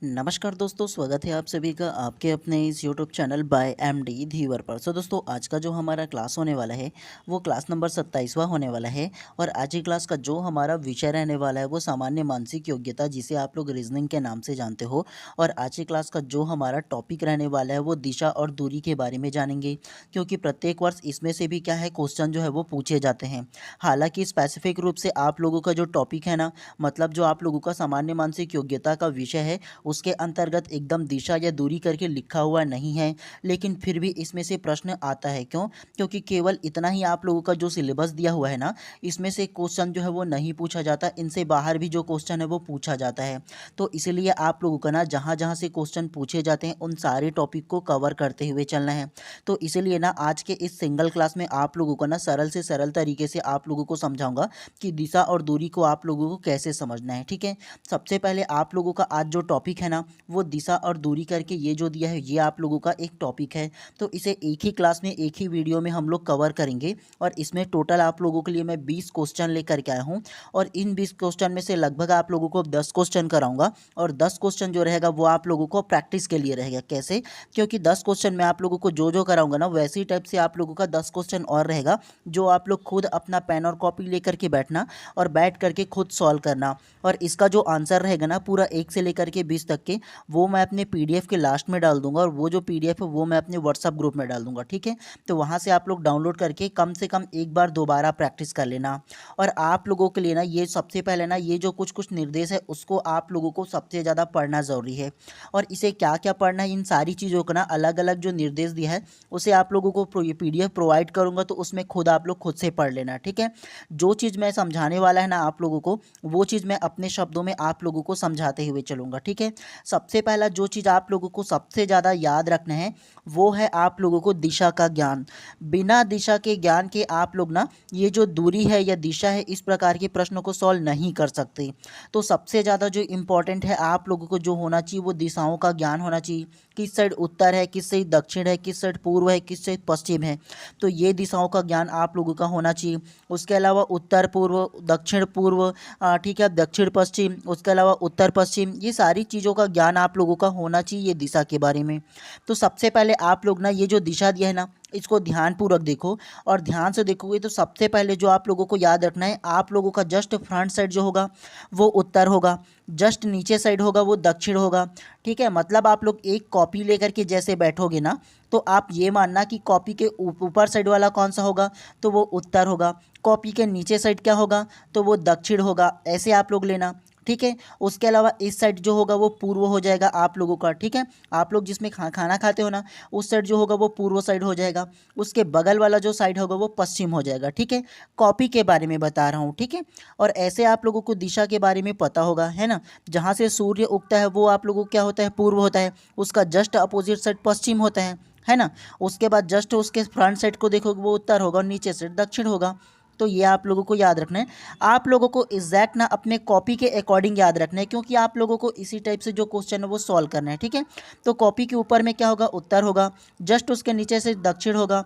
नमस्कार दोस्तों, स्वागत है आप सभी का आपके अपने इस यूट्यूब चैनल बाय एमडी धीवर पर। दोस्तों, आज का जो हमारा क्लास होने वाला है वो क्लास नंबर 27वां होने वाला है। और आज की क्लास का जो हमारा विषय रहने वाला है वो सामान्य मानसिक योग्यता, जिसे आप लोग रीजनिंग के नाम से जानते हो। और आज की क्लास का जो हमारा टॉपिक रहने वाला है वो दिशा और दूरी के बारे में जानेंगे, क्योंकि प्रत्येक वर्ष इसमें से भी क्या है, क्वेश्चन जो है वो पूछे जाते हैं। हालांकि स्पेसिफिक रूप से आप लोगों का जो टॉपिक है ना, मतलब जो आप लोगों का सामान्य मानसिक योग्यता का विषय है, उसके अंतर्गत एकदम दिशा या दूरी करके लिखा हुआ नहीं है, लेकिन फिर भी इसमें से प्रश्न आता है। क्यों? क्योंकि केवल इतना ही आप लोगों का जो सिलेबस दिया हुआ है ना, इसमें से क्वेश्चन जो है वो नहीं पूछा जाता, इनसे बाहर भी जो क्वेश्चन है वो पूछा जाता है। तो इसलिए आप लोगों का ना जहाँ जहाँ से क्वेश्चन पूछे जाते हैं उन सारे टॉपिक को कवर करते हुए चलना है। तो इसलिए ना आज के इस सिंगल क्लास में आप लोगों को ना सरल से सरल तरीके से आप लोगों को समझाऊंगा कि दिशा और दूरी को आप लोगों को कैसे समझना है। ठीक है, सबसे पहले आप लोगों का आज जो टॉपिक है ना, वो दिशा और दूरी करके ये जो दिया है ये आप लोगों का एक टॉपिक है। तो इसे एक ही क्लास में एक ही वीडियो में हम लोग कवर करेंगे। और इसमें टोटल आप लोगों के लिए मैं 20 क्वेश्चन लेकर के आया हूँ। और इन 20 क्वेश्चन में से लगभग आप लोगों को 10 क्वेश्चन कराऊंगा। और 10 क्वेश्चन जो रहेगा वो आप लोगों को प्रैक्टिस के लिए रहेगा। कैसे? क्योंकि 10 क्वेश्चन मैं आप लोगों को जो कराऊंगा ना, वैसी टाइप से आप लोगों का 10 क्वेश्चन और रहेगा, जो आप लोग खुद अपना पेन और कॉपी लेकर के बैठना और बैठ करके खुद सॉल्व करना। और इसका जो आंसर रहेगा ना, पूरा 1 से लेकर के 20 तक के, वो मैं अपने पीडीएफ के लास्ट में डाल दूंगा। और वो जो पीडीएफ है वो मैं अपने व्हाट्सएप ग्रुप में डाल दूंगा। ठीक है, तो वहाँ से आप लोग डाउनलोड करके कम से कम एक बार दोबारा प्रैक्टिस कर लेना। और आप लोगों के लिए ना ये सबसे पहले ना ये जो कुछ कुछ निर्देश है उसको आप लोगों को सबसे ज़्यादा पढ़ना ज़रूरी है। और इसे क्या क्या पढ़ना है, इन सारी चीज़ों का ना अलग अलग जो निर्देश दिया है उसे आप लोगों को पीडीएफ प्रोवाइड करूँगा, तो उसमें खुद आप लोग खुद से पढ़ लेना। ठीक है, जो चीज़ मैं समझाने वाला है ना आप लोगों को, वो चीज़ मैं अपने शब्दों में आप लोगों को समझाते हुए चलूँगा। ठीक है, सबसे पहला जो चीज़ आप लोगों को सबसे ज़्यादा याद रखना है वो है आप लोगों को दिशा का ज्ञान। बिना दिशा के ज्ञान के आप लोग ना ये जो दूरी है या दिशा है, इस प्रकार के प्रश्नों को सॉल्व नहीं कर सकते। तो सबसे ज़्यादा जो इम्पोर्टेंट है आप लोगों को जो होना चाहिए वो दिशाओं का ज्ञान होना चाहिए। किस साइड उत्तर है, किस साइड दक्षिण है, किस साइड पूर्व है, किस साइड पश्चिम है। तो ये दिशाओं का ज्ञान आप लोगों का होना चाहिए। उसके अलावा उत्तर पूर्व, दक्षिण पूर्व, ठीक है, दक्षिण पश्चिम, उसके अलावा उत्तर पश्चिम, ये सारी चीज़ों का ज्ञान आप लोगों का होना चाहिए ये दिशा के बारे में। तो सबसे पहले आप लोग ना ये जो दिशा दिया है ना, इसको ध्यानपूर्वक देखो। और ध्यान से देखोगे तो सबसे पहले जो आप लोगों को याद रखना है, आप लोगों का जस्ट फ्रंट साइड जो होगा वो उत्तर होगा, जस्ट नीचे साइड होगा वो दक्षिण होगा। ठीक है, मतलब आप लोग एक कॉपी लेकर के जैसे बैठोगे ना, तो आप ये मानना कि कॉपी के ऊपर साइड वाला कौन सा होगा, तो वो उत्तर होगा। कॉपी के नीचे साइड क्या होगा, तो वो दक्षिण होगा। ऐसे आप लोग लेना। ठीक है, उसके अलावा इस साइड जो होगा वो पूर्व हो जाएगा आप लोगों का। ठीक है, आप लोग जिसमें खाना खाते हो ना, उस साइड जो होगा वो पूर्व साइड हो जाएगा। उसके बगल वाला जो साइड होगा वो पश्चिम हो जाएगा। ठीक है, कॉपी के बारे में बता रहा हूँ। ठीक है, और ऐसे आप लोगों को दिशा के बारे में पता होगा, है ना। जहाँ से सूर्य उगता है वो आप लोगों को क्या होता है, पूर्व होता है। उसका जस्ट अपोजिट साइड पश्चिम होता है ना। उसके बाद जस्ट उसके फ्रंट साइड को देखोगे वो उत्तर होगा और नीचे साइड दक्षिण होगा। तो ये आप लोगों को याद रखना है। आप लोगों को एग्जैक्ट ना अपने कॉपी के अकॉर्डिंग याद रखना है, क्योंकि आप लोगों को इसी टाइप से जो क्वेश्चन है वो सॉल्व करना है। ठीक है, तो कॉपी के ऊपर में क्या होगा, उत्तर होगा, जस्ट उसके नीचे से दक्षिण होगा,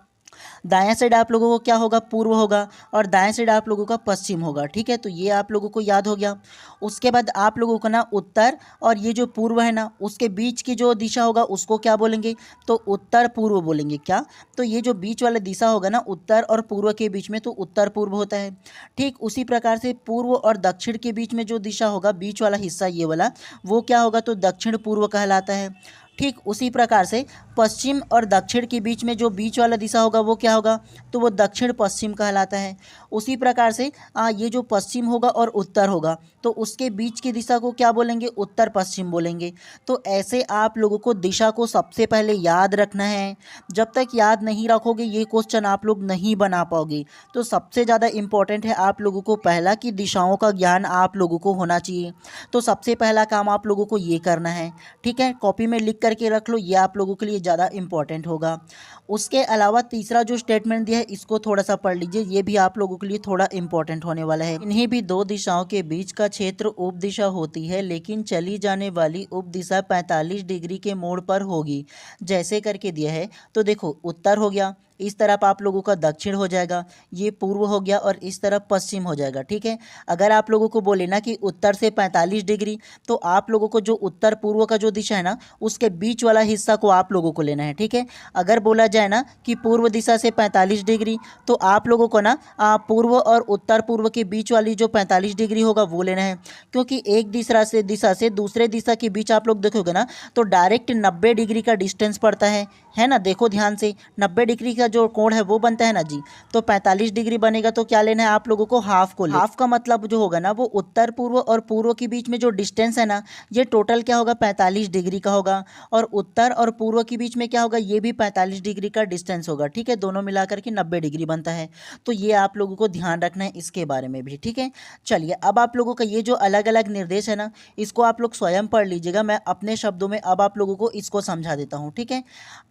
दायां साइड आप लोगों को क्या होगा, पूर्व होगा, और दाएं साइड आप लोगों का पश्चिम होगा। ठीक है, तो ये आप लोगों को याद हो गया। उसके बाद आप लोगों को ना उत्तर और ये जो पूर्व है ना, उसके बीच की जो दिशा होगा उसको क्या बोलेंगे, तो उत्तर पूर्व बोलेंगे। क्या? तो ये जो बीच वाला दिशा होगा ना उत्तर और पूर्व के बीच में, तो उत्तर पूर्व होता है। ठीक उसी प्रकार से पूर्व और दक्षिण के बीच में जो दिशा होगा, बीच वाला हिस्सा ये वाला, वो क्या होगा, तो दक्षिण पूर्व कहलाता है। ठीक उसी प्रकार से पश्चिम और दक्षिण के बीच में जो बीच वाला दिशा होगा वो क्या होगा, तो वो दक्षिण पश्चिम कहलाता है। उसी प्रकार से ये जो पश्चिम होगा और उत्तर होगा, तो उसके बीच की दिशा को क्या बोलेंगे, उत्तर पश्चिम बोलेंगे। तो ऐसे आप लोगों को दिशा को सबसे पहले याद रखना है। जब तक याद नहीं रखोगे ये क्वेश्चन आप लोग नहीं बना पाओगे। तो सबसे ज़्यादा इम्पोर्टेंट है आप लोगों को पहला कि दिशाओं का ज्ञान आप लोगों को होना चाहिए। तो सबसे पहला काम आप लोगों को ये करना है। ठीक है, कॉपी में लिख करके रख लो, ये आप लोगों के लिए ज़्यादा इम्पोर्टेंट होगा। उसके अलावा तीसरा जो स्टेटमेंट दिया है इसको थोड़ा सा पढ़ लीजिए, ये भी आप लोगों के लिए थोड़ा इम्पोर्टेंट होने वाला है। इन्हीं भी दो दिशाओं के बीच का क्षेत्र उपदिशा होती है, लेकिन चली जाने वाली उपदिशा 45 डिग्री के मोड़ पर होगी। जैसे करके दिया है, तो देखो उत्तर हो गया, इस तरफ आप लोगों का दक्षिण हो जाएगा, ये पूर्व हो गया और इस तरफ पश्चिम हो जाएगा। ठीक है, अगर आप लोगों को बोले ना कि उत्तर से 45 डिग्री, तो आप लोगों को जो उत्तर पूर्व का जो दिशा है ना उसके बीच वाला हिस्सा को आप लोगों को लेना है। ठीक है, अगर बोला जाए ना कि पूर्व दिशा से 45 डिग्री, तो आप लोगों को ना पूर्व और उत्तर पूर्व के बीच वाली जो 45 डिग्री होगा वो लेना है, क्योंकि एक दिशा से दूसरे दिशा के बीच आप लोग देखोगे ना तो डायरेक्ट 90 डिग्री का डिस्टेंस पड़ता है ना। देखो ध्यान से, 90 डिग्री का जो कोण है वो बनता है ना जी, तो 45 डिग्री बनेगा तो क्या लेना है आप लोगों को, हाफ को। हाफ का मतलब जो होगा ना वो उत्तर पूर्व और पूर्व के बीच में जो डिस्टेंस है ना ये टोटल क्या होगा, 45 डिग्री का होगा, और उत्तर और पूर्व के बीच में क्या होगा, ये भी 45 डिग्री का डिस्टेंस होगा। ठीक है, दोनों मिलाकर के 90 डिग्री बनता है, तो ये आप लोगों को ध्यान रखना है इसके बारे में भी। ठीक है, चलिए अब आप लोगों का ये जो अलग अलग निर्देश है ना इसको आप लोग स्वयं पढ़ लीजिएगा, मैं अपने शब्दों में अब आप लोगों को इसको समझा देता हूँ। ठीक है,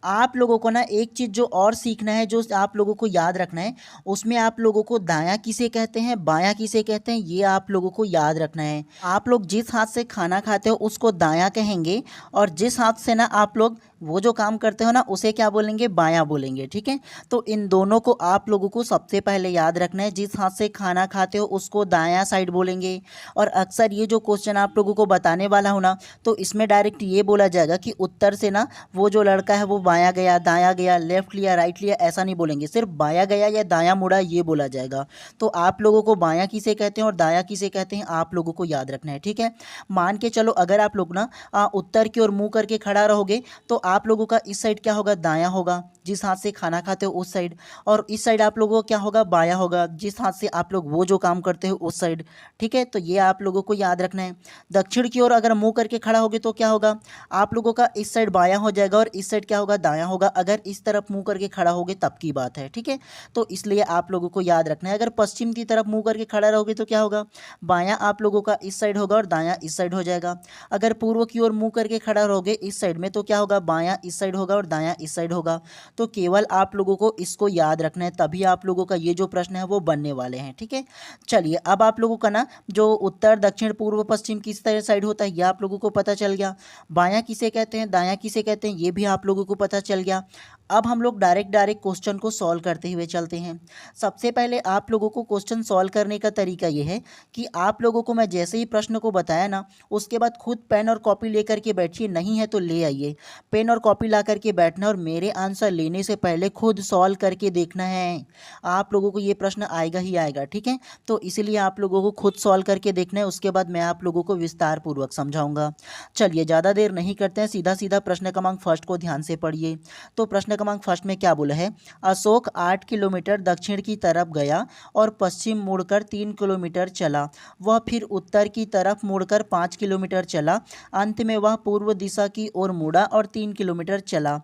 आप लोगों को ना एक चीज़ जो और सीखना है, जो आप लोगों को याद रखना है, उसमें आप लोगों को दायां किसे कहते हैं, बायां किसे कहते हैं, ये आप लोगों को याद रखना है। आप लोग जिस हाथ से खाना खाते हो उसको दायां कहेंगे, और जिस हाथ से ना आप लोग वो जो काम करते हो ना उसे क्या बोलेंगे, बायां बोलेंगे। ठीक है, तो इन दोनों को आप लोगों को सबसे पहले याद रखना है। जिस हाथ से खाना खाते हो उसको दायां साइड बोलेंगे, और अक्सर ये जो क्वेश्चन आप लोगों को बताने वाला हूँ ना तो इसमें डायरेक्ट ये बोला जाएगा कि उत्तर से ना वो जो लड़का है वो बायां गया, दायां गया, लेफ्ट लिया, राइट लिया, ऐसा नहीं बोलेंगे, सिर्फ बायां गया या दायां मुड़ा ये बोला जाएगा। तो आप लोगों को बायां किसे कहते हैं और दायां किसे कहते हैं आप लोगों को याद रखना है। ठीक है, मान के चलो अगर आप लोग ना उत्तर की ओर मुंह करके खड़ा रहोगे तो आप लोगों का इस साइड क्या होगा, दायां होगा, जिस हाथ से खाना खाते हो उस साइड, और इस साइड आप लोगों को क्या होगा, बायां होगा, जिस हाथ से आप लोग वो जो काम करते हो उस साइड। ठीक है, तो ये आप लोगों को याद रखना है। दक्षिण की ओर अगर मुंह करके खड़ा होगे तो क्या होगा, आप लोगों का इस साइड बायां हो जाएगा और इस साइड क्या होगा, दायां होगा, अगर इस तरफ मुंह करके खड़ा होगे तब की बात है। ठीक है, तो इसलिए आप लोगों को याद रखना है। अगर पश्चिम की तरफ मुंह करके खड़ा रहोगे तो क्या होगा, बायां आप लोगों का इस साइड होगा और दायां इस साइड हो जाएगा। अगर पूर्व की ओर मुंह करके खड़ा रहोगे इस साइड में तो क्या होगा, बायां इस साइड होगा और दायां इस साइड होगा। तो केवल आप लोगों को इसको याद रखना है, तभी आप लोगों का ये जो प्रश्न है वो बनने वाले हैं। ठीक है, चलिए अब आप लोगों का ना जो उत्तर दक्षिण पूर्व पश्चिम किस तरह साइड होता है ये आप लोगों को पता चल गया। बायां किसे कहते हैं, दायां किसे कहते हैं, ये भी आप लोगों को पता चल गया। अब हम लोग डायरेक्ट क्वेश्चन को सॉल्व करते हुए चलते हैं। सबसे पहले आप लोगों को क्वेश्चन सॉल्व करने का तरीका ये है कि आप लोगों को मैं जैसे ही प्रश्न को बताया ना उसके बाद खुद पेन और कॉपी लेकर के बैठिए, नहीं है तो ले आइए, पेन और कॉपी ला करके बैठना और मेरे आंसर लेने से पहले खुद सॉल्व करके देखना है। आप लोगों को ये प्रश्न आएगा ही आएगा। ठीक है, तो इसीलिए आप लोगों को खुद सॉल्व करके देखना है, उसके बाद मैं आप लोगों को विस्तार पूर्वक समझाऊंगा। चलिए ज़्यादा देर नहीं करते हैं, सीधा सीधा प्रश्न क्रमांक फर्स्ट को ध्यान से पढ़िए। तो प्रश्न क्रमांक फर्स्ट में क्या बोला है, अशोक 8 किलोमीटर दक्षिण की तरफ गया और पश्चिम मुड़कर 3 किलोमीटर चला। वह फिर उत्तर की तरफ मुड़कर 5 किलोमीटर चला। अंत में वह पूर्व दिशा की ओर मुड़ा और 3 किलोमीटर चला।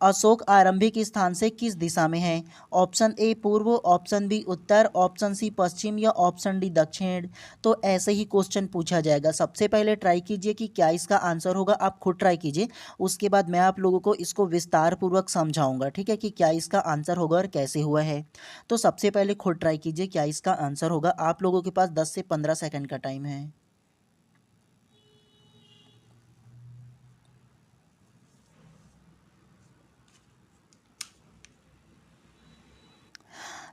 अशोक आरंभिक स्थान से किस दिशा में है, ऑप्शन ए पूर्व, ऑप्शन बी उत्तर, ऑप्शन सी पश्चिम या ऑप्शन डी दक्षिण। तो ऐसे ही क्वेश्चन पूछा जाएगा। सबसे पहले ट्राई कीजिए कि क्या इसका आंसर होगा, आप खुद ट्राई कीजिए, उसके बाद मैं आप लोगों को इसको विस्तार पूर्वक समझाऊंगा। ठीक है, कि क्या इसका आंसर होगा और कैसे हुआ है। तो सबसे पहले खुद ट्राई कीजिए क्या इसका आंसर होगा। आप लोगों के पास 10 से 15 सेकंड का टाइम है।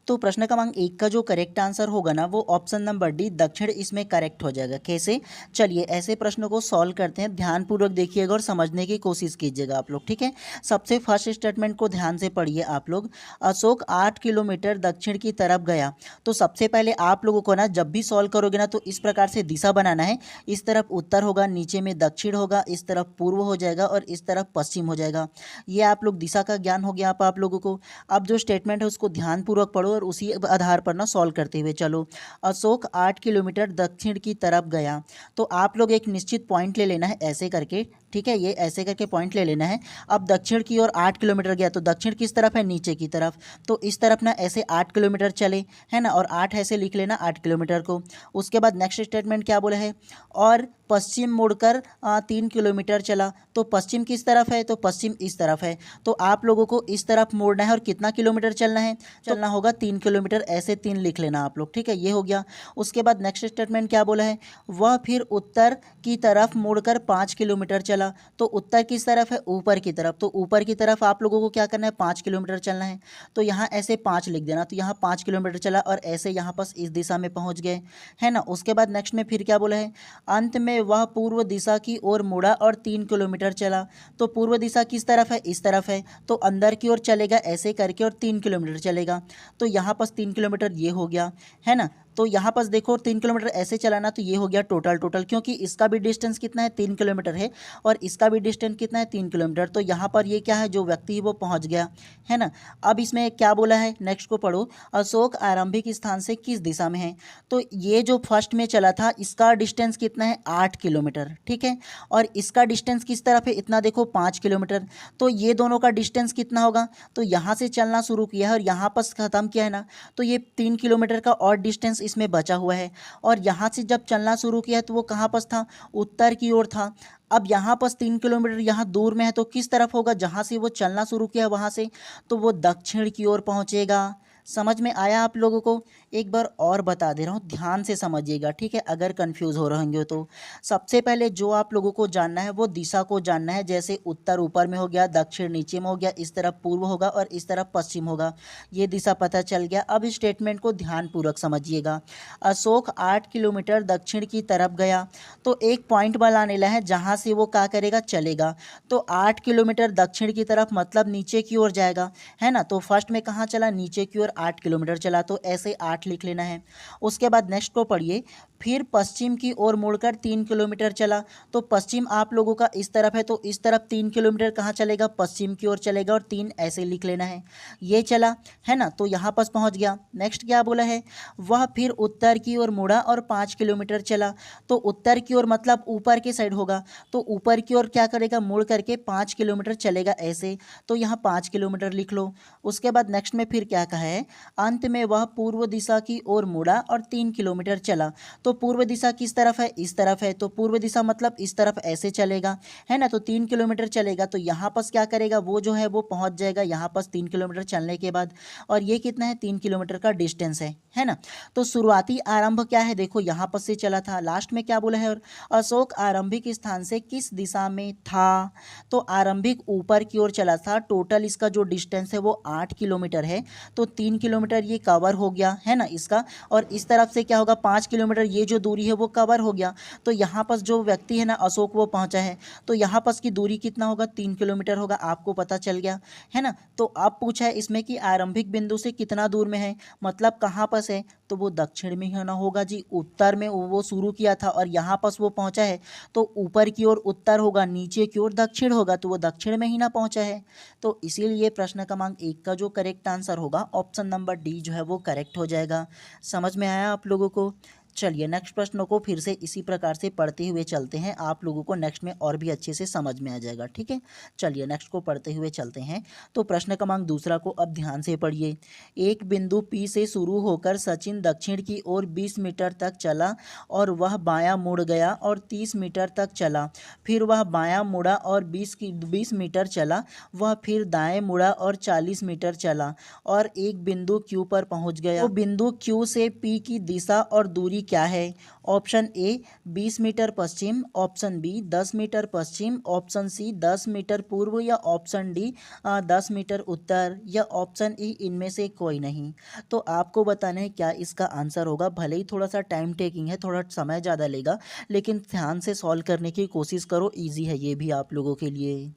तो प्रश्न क्रमांक 1 का जो करेक्ट आंसर होगा ना वो ऑप्शन नंबर डी दक्षिण, इसमें करेक्ट हो जाएगा। कैसे, चलिए ऐसे प्रश्नों को सॉल्व करते हैं, ध्यानपूर्वक देखिएगा और समझने की कोशिश कीजिएगा आप लोग। ठीक है, सबसे फर्स्ट स्टेटमेंट को ध्यान से पढ़िए आप लोग। अशोक 8 किलोमीटर दक्षिण की तरफ गया। तो सबसे पहले आप लोगों को ना जब भी सॉल्व करोगे ना तो इस प्रकार से दिशा बनाना है। इस तरफ उत्तर होगा, नीचे में दक्षिण होगा, इस तरफ पूर्व हो जाएगा और इस तरफ पश्चिम हो जाएगा। ये आप लोग दिशा का ज्ञान हो गया आप लोगों को। अब जो स्टेटमेंट है उसको ध्यानपूर्वक पढ़ो और उसी आधार पर ना सॉल्व करते हुए चलो। अशोक 8 किलोमीटर दक्षिण की तरफ गया। तो आप लोग एक निश्चित पॉइंट ले लेना है ऐसे करके। ठीक है, ये ऐसे करके पॉइंट ले लेना है। अब दक्षिण की ओर 8 किलोमीटर गया, तो दक्षिण किस तरफ है, नीचे की तरफ। तो इस तरफ ना ऐसे 8 किलोमीटर चले, है ना, और 8 ऐसे लिख लेना 8 किलोमीटर को। उसके बाद नेक्स्ट स्टेटमेंट क्या बोला है, और पश्चिम मुड़कर 3 किलोमीटर चला। तो पश्चिम किस तरफ है, तो पश्चिम इस तरफ है। तो आप लोगों को इस तरफ मोड़ना है और कितना किलोमीटर चलना है, चलना होगा 3 किलोमीटर, ऐसे 3 लिख लेना आप लोग, ठीक है, ये हो गया। उसके बाद नेक्स्ट स्टेटमेंट क्या बोला है, वह फिर उत्तर की तरफ मुड़कर 5 किलोमीटर चला। तो उत्तर किस तरफ है, ऊपर की तरफ, तो ऊपर की तरफ आप लोगों को क्या करना है, 5 किलोमीटर चलना है। तो यहाँ ऐसे 5 लिख देना, तो यहाँ 5 किलोमीटर चला और ऐसे यहाँ पर इस दिशा में पहुँच गए, है ना। उसके बाद नेक्स्ट में फिर क्या बोला है, अंत में वह पूर्व दिशा की ओर मुड़ा और 3 किलोमीटर चला। तो पूर्व दिशा किस तरफ है, इस तरफ है, तो अंदर की ओर चलेगा ऐसे करके और 3 किलोमीटर चलेगा। तो यहाँ पर 3 किलोमीटर ये हो गया, है ना। तो यहाँ पर देखो 3 किलोमीटर ऐसे चलाना, तो ये हो गया टोटल, क्योंकि इसका भी डिस्टेंस कितना है, 3 किलोमीटर है, और इसका भी डिस्टेंस कितना है, 3 किलोमीटर। तो यहाँ पर ये क्या है, जो व्यक्ति है वो पहुँच गया, है ना। अब इसमें क्या बोला है, नेक्स्ट को पढ़ो, अशोक आरंभिक स्थान से किस दिशा में है। तो ये जो फर्स्ट में चला था इसका डिस्टेंस कितना है, 8 किलोमीटर, ठीक है, और इसका डिस्टेंस किस तरफ है, इतना देखो 5 किलोमीटर। तो ये दोनों का डिस्टेंस कितना होगा, तो यहाँ से चलना शुरू किया है और यहाँ पर ख़त्म किया है ना, तो ये 3 किलोमीटर का और डिस्टेंस इसमें बचा हुआ है। और यहाँ से जब चलना शुरू किया तो वो कहाँ पर था, उत्तर की ओर था। अब यहाँ पर 3 किलोमीटर यहाँ दूर में है, तो किस तरफ होगा, जहाँ से वो चलना शुरू किया वहाँ से, तो वो दक्षिण की ओर पहुँचेगा। समझ में आया आप लोगों को, एक बार और बता दे रहा हूँ, ध्यान से समझिएगा, ठीक है, अगर कंफ्यूज हो रहे हो तो। सबसे पहले जो आप लोगों को जानना है वो दिशा को जानना है, जैसे उत्तर ऊपर में हो गया, दक्षिण नीचे में हो गया, इस तरफ पूर्व होगा और इस तरफ पश्चिम होगा, ये दिशा पता चल गया। अब इस स्टेटमेंट को ध्यानपूर्वक समझिएगा। अशोक 8 किलोमीटर दक्षिण की तरफ गया, तो एक पॉइंट बनाने ला है जहाँ से वो क्या करेगा, चलेगा। तो 8 किलोमीटर दक्षिण की तरफ मतलब नीचे की ओर जाएगा, है ना। तो फर्स्ट में कहाँ चला, नीचे की ओर 8 किलोमीटर चला, तो ऐसे 8 लिख लेना है। उसके बाद नेक्स्ट को पढ़िए, फिर पश्चिम की ओर मुड़कर 3 किलोमीटर चला। तो पश्चिम आप लोगों का इस तरफ है, तो इस तरफ 3 किलोमीटर कहाँ चलेगा, पश्चिम की ओर चलेगा, और 3 ऐसे लिख लेना है। ये चला, है ना, तो यहाँ पास पहुँच गया। नेक्स्ट क्या बोला है, वह फिर उत्तर की ओर मुड़ा और 5 किलोमीटर चला। तो उत्तर की ओर मतलब ऊपर के साइड होगा, तो ऊपर की ओर क्या करेगा, मुड़ करके 5 किलोमीटर चलेगा ऐसे, तो यहाँ 5 किलोमीटर लिख लो। उसके बाद नेक्स्ट में फिर क्या कहा है, अंत में वह पूर्व दिशा की ओर मुड़ा और 3 किलोमीटर चला। तो पूर्व दिशा किस तरफ है, इस तरफ है, तो पूर्व दिशा मतलब इस तरफ ऐसे चलेगा, है ना। तो 3 किलोमीटर चलेगा, तो यहाँ पर क्या करेगा, वो जो है वो पहुँच जाएगा यहाँ पर 3 किलोमीटर चलने के बाद। और ये कितना है, 3 किलोमीटर का डिस्टेंस है ना। तो शुरुआती आरंभ क्या है, देखो यहाँ पर से चला था, लास्ट में क्या बोला है, और अशोक आरंभिक स्थान से किस दिशा में था। तो आरंभिक ऊपर की ओर चला था, टोटल इसका जो डिस्टेंस है वो 8 किलोमीटर है, तो 3 किलोमीटर ये कवर हो गया, है ना इसका। और इस तरफ से क्या होगा, 5 किलोमीटर ये जो दूरी है वो कवर हो गया। तो यहाँ पर जो व्यक्ति है ना अशोक, वो पहुँचा है, तो यहाँ पर की दूरी कितना होगा, 3 किलोमीटर होगा, आपको पता चल गया, है ना। तो अब पूछा है इसमें कि आरंभिक बिंदु से कितना दूर में है, मतलब कहाँ पर है, तो वो दक्षिण में ही ना होगा जी, उत्तर में वो शुरू किया था और यहाँ पर वो पहुँचा है, तो ऊपर की ओर उत्तर होगा, नीचे की ओर दक्षिण होगा, तो वो दक्षिण में ही ना पहुँचा है। तो इसीलिए प्रश्न क्रमांक 1 का जो करेक्ट आंसर होगा ऑप्शन नंबर डी जो है वो करेक्ट हो जाएगा। समझ में आया आप लोगों को। चलिए नेक्स्ट प्रश्न को फिर से इसी प्रकार से पढ़ते हुए चलते हैं, आप लोगों को नेक्स्ट में और भी अच्छे से समझ में आ जाएगा, ठीक है। चलिए नेक्स्ट को पढ़ते हुए चलते हैं। तो प्रश्न क्रमांक 2 को अब ध्यान से पढ़िए। एक बिंदु पी से शुरू होकर सचिन दक्षिण की ओर 20 मीटर तक चला और वह बायां मुड़ गया और 30 मीटर तक चला। फिर वह बायां मुड़ा और 20 मीटर चला। वह फिर दाएं मुड़ा और 40 मीटर चला और एक बिंदु क्यू पर पहुंच गया। तो बिंदु क्यू से पी की दिशा और दूरी क्या है। ऑप्शन ए 20 मीटर पश्चिम, ऑप्शन बी 10 मीटर पश्चिम, ऑप्शन सी 10 मीटर पूर्व, या ऑप्शन डी 10 मीटर उत्तर, या ऑप्शन ई इनमें से कोई नहीं। तो आपको बताना है क्या इसका आंसर होगा। भले ही थोड़ा सा टाइम टेकिंग है, थोड़ा समय ज़्यादा लेगा, लेकिन ध्यान से सॉल्व करने की कोशिश करो, ईजी है ये भी आप लोगों के लिए।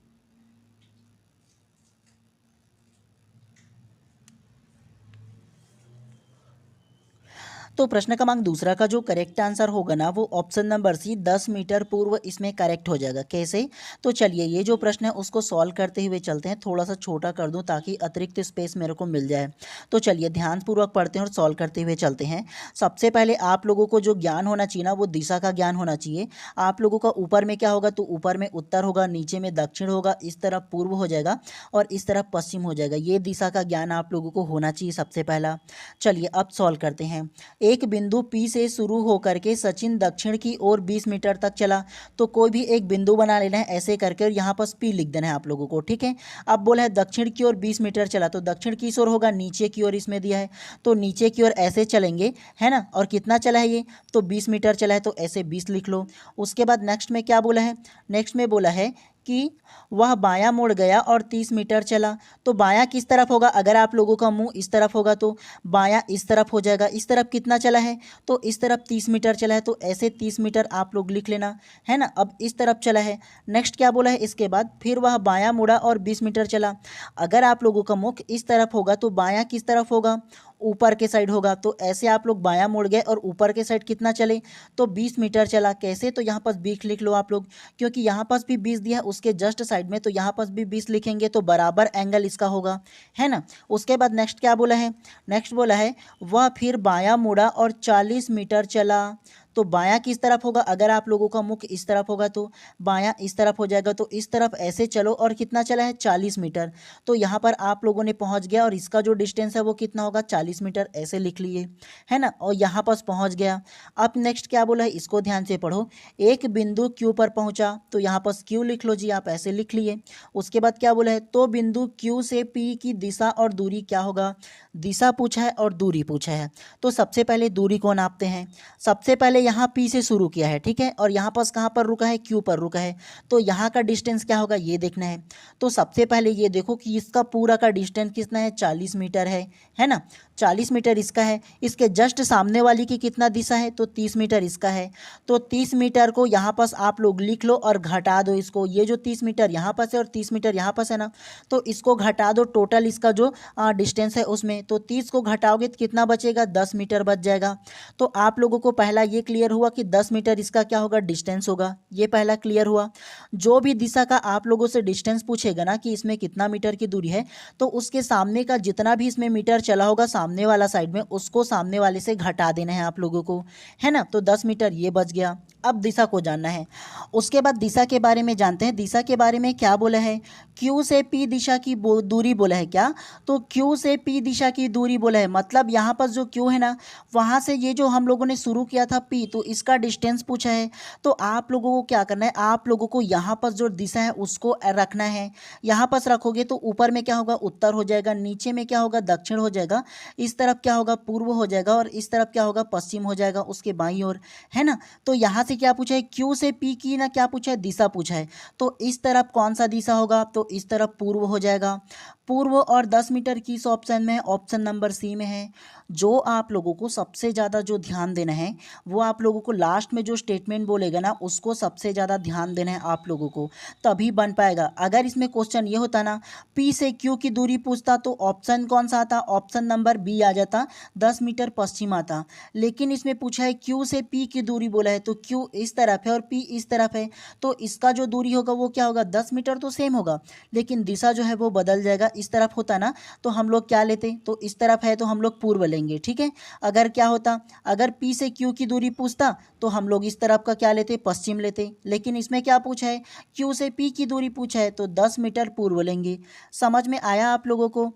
तो प्रश्न क्रमांक 2 का जो करेक्ट आंसर होगा ना वो ऑप्शन नंबर सी 10 मीटर पूर्व इसमें करेक्ट हो जाएगा। कैसे, तो चलिए ये जो प्रश्न है उसको सॉल्व करते हुए चलते हैं। थोड़ा सा छोटा कर दूं ताकि अतिरिक्त स्पेस मेरे को मिल जाए। तो चलिए ध्यानपूर्वक पढ़ते हैं और सॉल्व करते हुए चलते हैं। सबसे पहले आप लोगों को जो ज्ञान होना चाहिए ना वो दिशा का ज्ञान होना चाहिए। आप लोगों का ऊपर में क्या होगा, तो ऊपर में उत्तर होगा, नीचे में दक्षिण होगा, इस तरफ पूर्व हो जाएगा और इस तरफ पश्चिम हो जाएगा। ये दिशा का ज्ञान आप लोगों को होना चाहिए सबसे पहला। चलिए अब सॉल्व करते हैं। एक बिंदु P से शुरू होकर के सचिन दक्षिण की ओर 20 मीटर तक चला। तो कोई भी एक बिंदु बना लेना है ऐसे करके और यहाँ पर P लिख देना है आप लोगों को, ठीक है। अब बोला है दक्षिण की ओर 20 मीटर चला, तो दक्षिण किस ओर होगा, नीचे की ओर इसमें दिया है, तो नीचे की ओर ऐसे चलेंगे, है ना। और कितना चला है ये, तो 20 मीटर चला है, तो ऐसे 20 लिख लो। उसके बाद नेक्स्ट में क्या बोला है, नेक्स्ट में बोला है कि वह बायां मुड़ गया और 30 मीटर चला। तो बायां किस तरफ होगा, अगर आप लोगों का मुंह इस तरफ होगा तो बायां इस तरफ हो जाएगा। इस तरफ कितना चला है, तो इस तरफ 30 मीटर चला है, तो ऐसे 30 मीटर आप लोग लिख लेना, है ना। अब इस तरफ चला है, नेक्स्ट क्या बोला है इसके बाद, फिर वह बायां मुड़ा और 20 मीटर चला। अगर आप लोगों का मुख इस तरफ होगा तो बायां किस तरफ होगा, ऊपर के साइड होगा। तो ऐसे आप लोग बायां मुड़ गए और ऊपर के साइड कितना चले, तो 20 मीटर चला। कैसे, तो यहाँ पर 20 लिख लो आप लोग, क्योंकि यहाँ पास भी 20 दिया है उसके जस्ट साइड में, तो यहाँ पास भी 20 लिखेंगे तो बराबर एंगल इसका होगा, है ना। उसके बाद नेक्स्ट क्या बोला है, नेक्स्ट बोला है वह फिर बायां मुड़ा और 40 मीटर चला। तो बायां किस तरफ होगा, अगर आप लोगों का मुख इस तरफ होगा तो बायां इस तरफ हो जाएगा। तो इस तरफ ऐसे चलो और कितना चला है, 40 मीटर। तो यहाँ पर आप लोगों ने पहुँच गया और इसका जो डिस्टेंस है वो कितना होगा, 40 मीटर, ऐसे लिख लिए, है ना। और यहाँ पर पहुँच गया। अब नेक्स्ट क्या बोला है, इसको ध्यान से पढ़ो। एक बिंदु Q पर पहुँचा, तो यहाँ पर Q लिख लो जी, आप ऐसे लिख लिए। उसके बाद क्या बोला है, तो बिंदु Q से P की दिशा और दूरी क्या होगा, दिशा पूछा है और दूरी पूछा है। तो सबसे पहले दूरी को नापते हैं। सबसे पहले यहाँ P से शुरू किया है, ठीक है, और यहाँ पास कहाँ पर रुका है, Q पर रुका है। तो यहाँ का डिस्टेंस क्या होगा ये देखना है। तो सबसे पहले ये देखो कि इसका पूरा का डिस्टेंस कितना है, 40 मीटर है ना। 40 मीटर इसका है। इसके जस्ट सामने वाली की कितना दिशा है, तो 30 मीटर इसका है। तो 30 मीटर को यहाँ पास आप लोग लिख लो और घटा दो इसको। ये जो 30 मीटर यहाँ पास है और 30 मीटर यहाँ पास है ना, तो इसको घटा दो, टोटल इसका जो डिस्टेंस है उसमें। तो 30 को घटाओगे तो कितना बचेगा, 10 मीटर बच जाएगा। तो आप लोगों को पहला ये क्लियर हुआ कि 10 मीटर इसका क्या होगा, डिस्टेंस होगा। ये पहला क्लियर हुआ। जो भी दिशा का आप लोगों से डिस्टेंस पूछेगा ना कि इसमें कितना मीटर की दूरी है, तो उसके सामने का जितना भी इसमें मीटर चला होगा सामने वाला साइड में, उसको सामने वाले से घटा देना है आप लोगों को, है ना। तो 10 मीटर ये बच गया। अब दिशा को जानना है। उसके बाद दिशा के बारे में जानते हैं। दिशा के बारे में क्या बोला है, Q से P दिशा की दूरी बोला है क्या, तो Q से P दिशा की दूरी बोला है। मतलब यहाँ पर जो Q है ना, वहाँ से ये जो हम लोगों ने शुरू किया था P, तो इसका डिस्टेंस पूछा है। तो आप लोगों को क्या करना है, आप लोगों को यहाँ पर जो दिशा है उसको रखना है। यहाँ पर रखोगे तो ऊपर में क्या होगा, उत्तर हो जाएगा, नीचे में क्या होगा, दक्षिण हो जाएगा, इस तरफ क्या होगा, पूर्व हो जाएगा, और इस तरफ क्या होगा, पश्चिम हो जाएगा उसके बाईं ओर, है ना। तो यहाँ से क्या पूछा है, Q से P की ना क्या पूछा है, दिशा पूछा है। तो इस तरफ कौन सा दिशा होगा, तो इस तरफ पूर्व हो जाएगा। पूर्व और 10 मीटर किस ऑप्शन में है, ऑप्शन नंबर सी में है। जो आप लोगों को सबसे ज़्यादा जो ध्यान देना है, वो आप लोगों को लास्ट में जो स्टेटमेंट बोलेगा ना, उसको सबसे ज़्यादा ध्यान देना है आप लोगों को, तभी बन पाएगा। अगर इसमें क्वेश्चन ये होता ना, P से Q की दूरी पूछता, तो ऑप्शन कौन सा आता, ऑप्शन नंबर बी आ जाता, 10 मीटर पश्चिम आता। लेकिन इसमें पूछा है Q से P की दूरी बोला है, तो Q इस तरफ है और P इस तरफ है, तो इसका जो दूरी होगा वो क्या होगा, 10 मीटर तो सेम होगा, लेकिन दिशा जो है वो बदल जाएगा। इस तरफ होता ना तो हम लोग क्या लेते, तो इस तरफ है तो हम लोग पूर्व लेंगे, ठीक है। अगर क्या होता, अगर P से Q की दूरी पूछता तो हम लोग इस तरफ का क्या लेते, पश्चिम लेते। लेकिन इसमें क्या पूछा है, Q से P की दूरी पूछा है, तो 10 मीटर पूर्व लेंगे। समझ में आया आप लोगों को।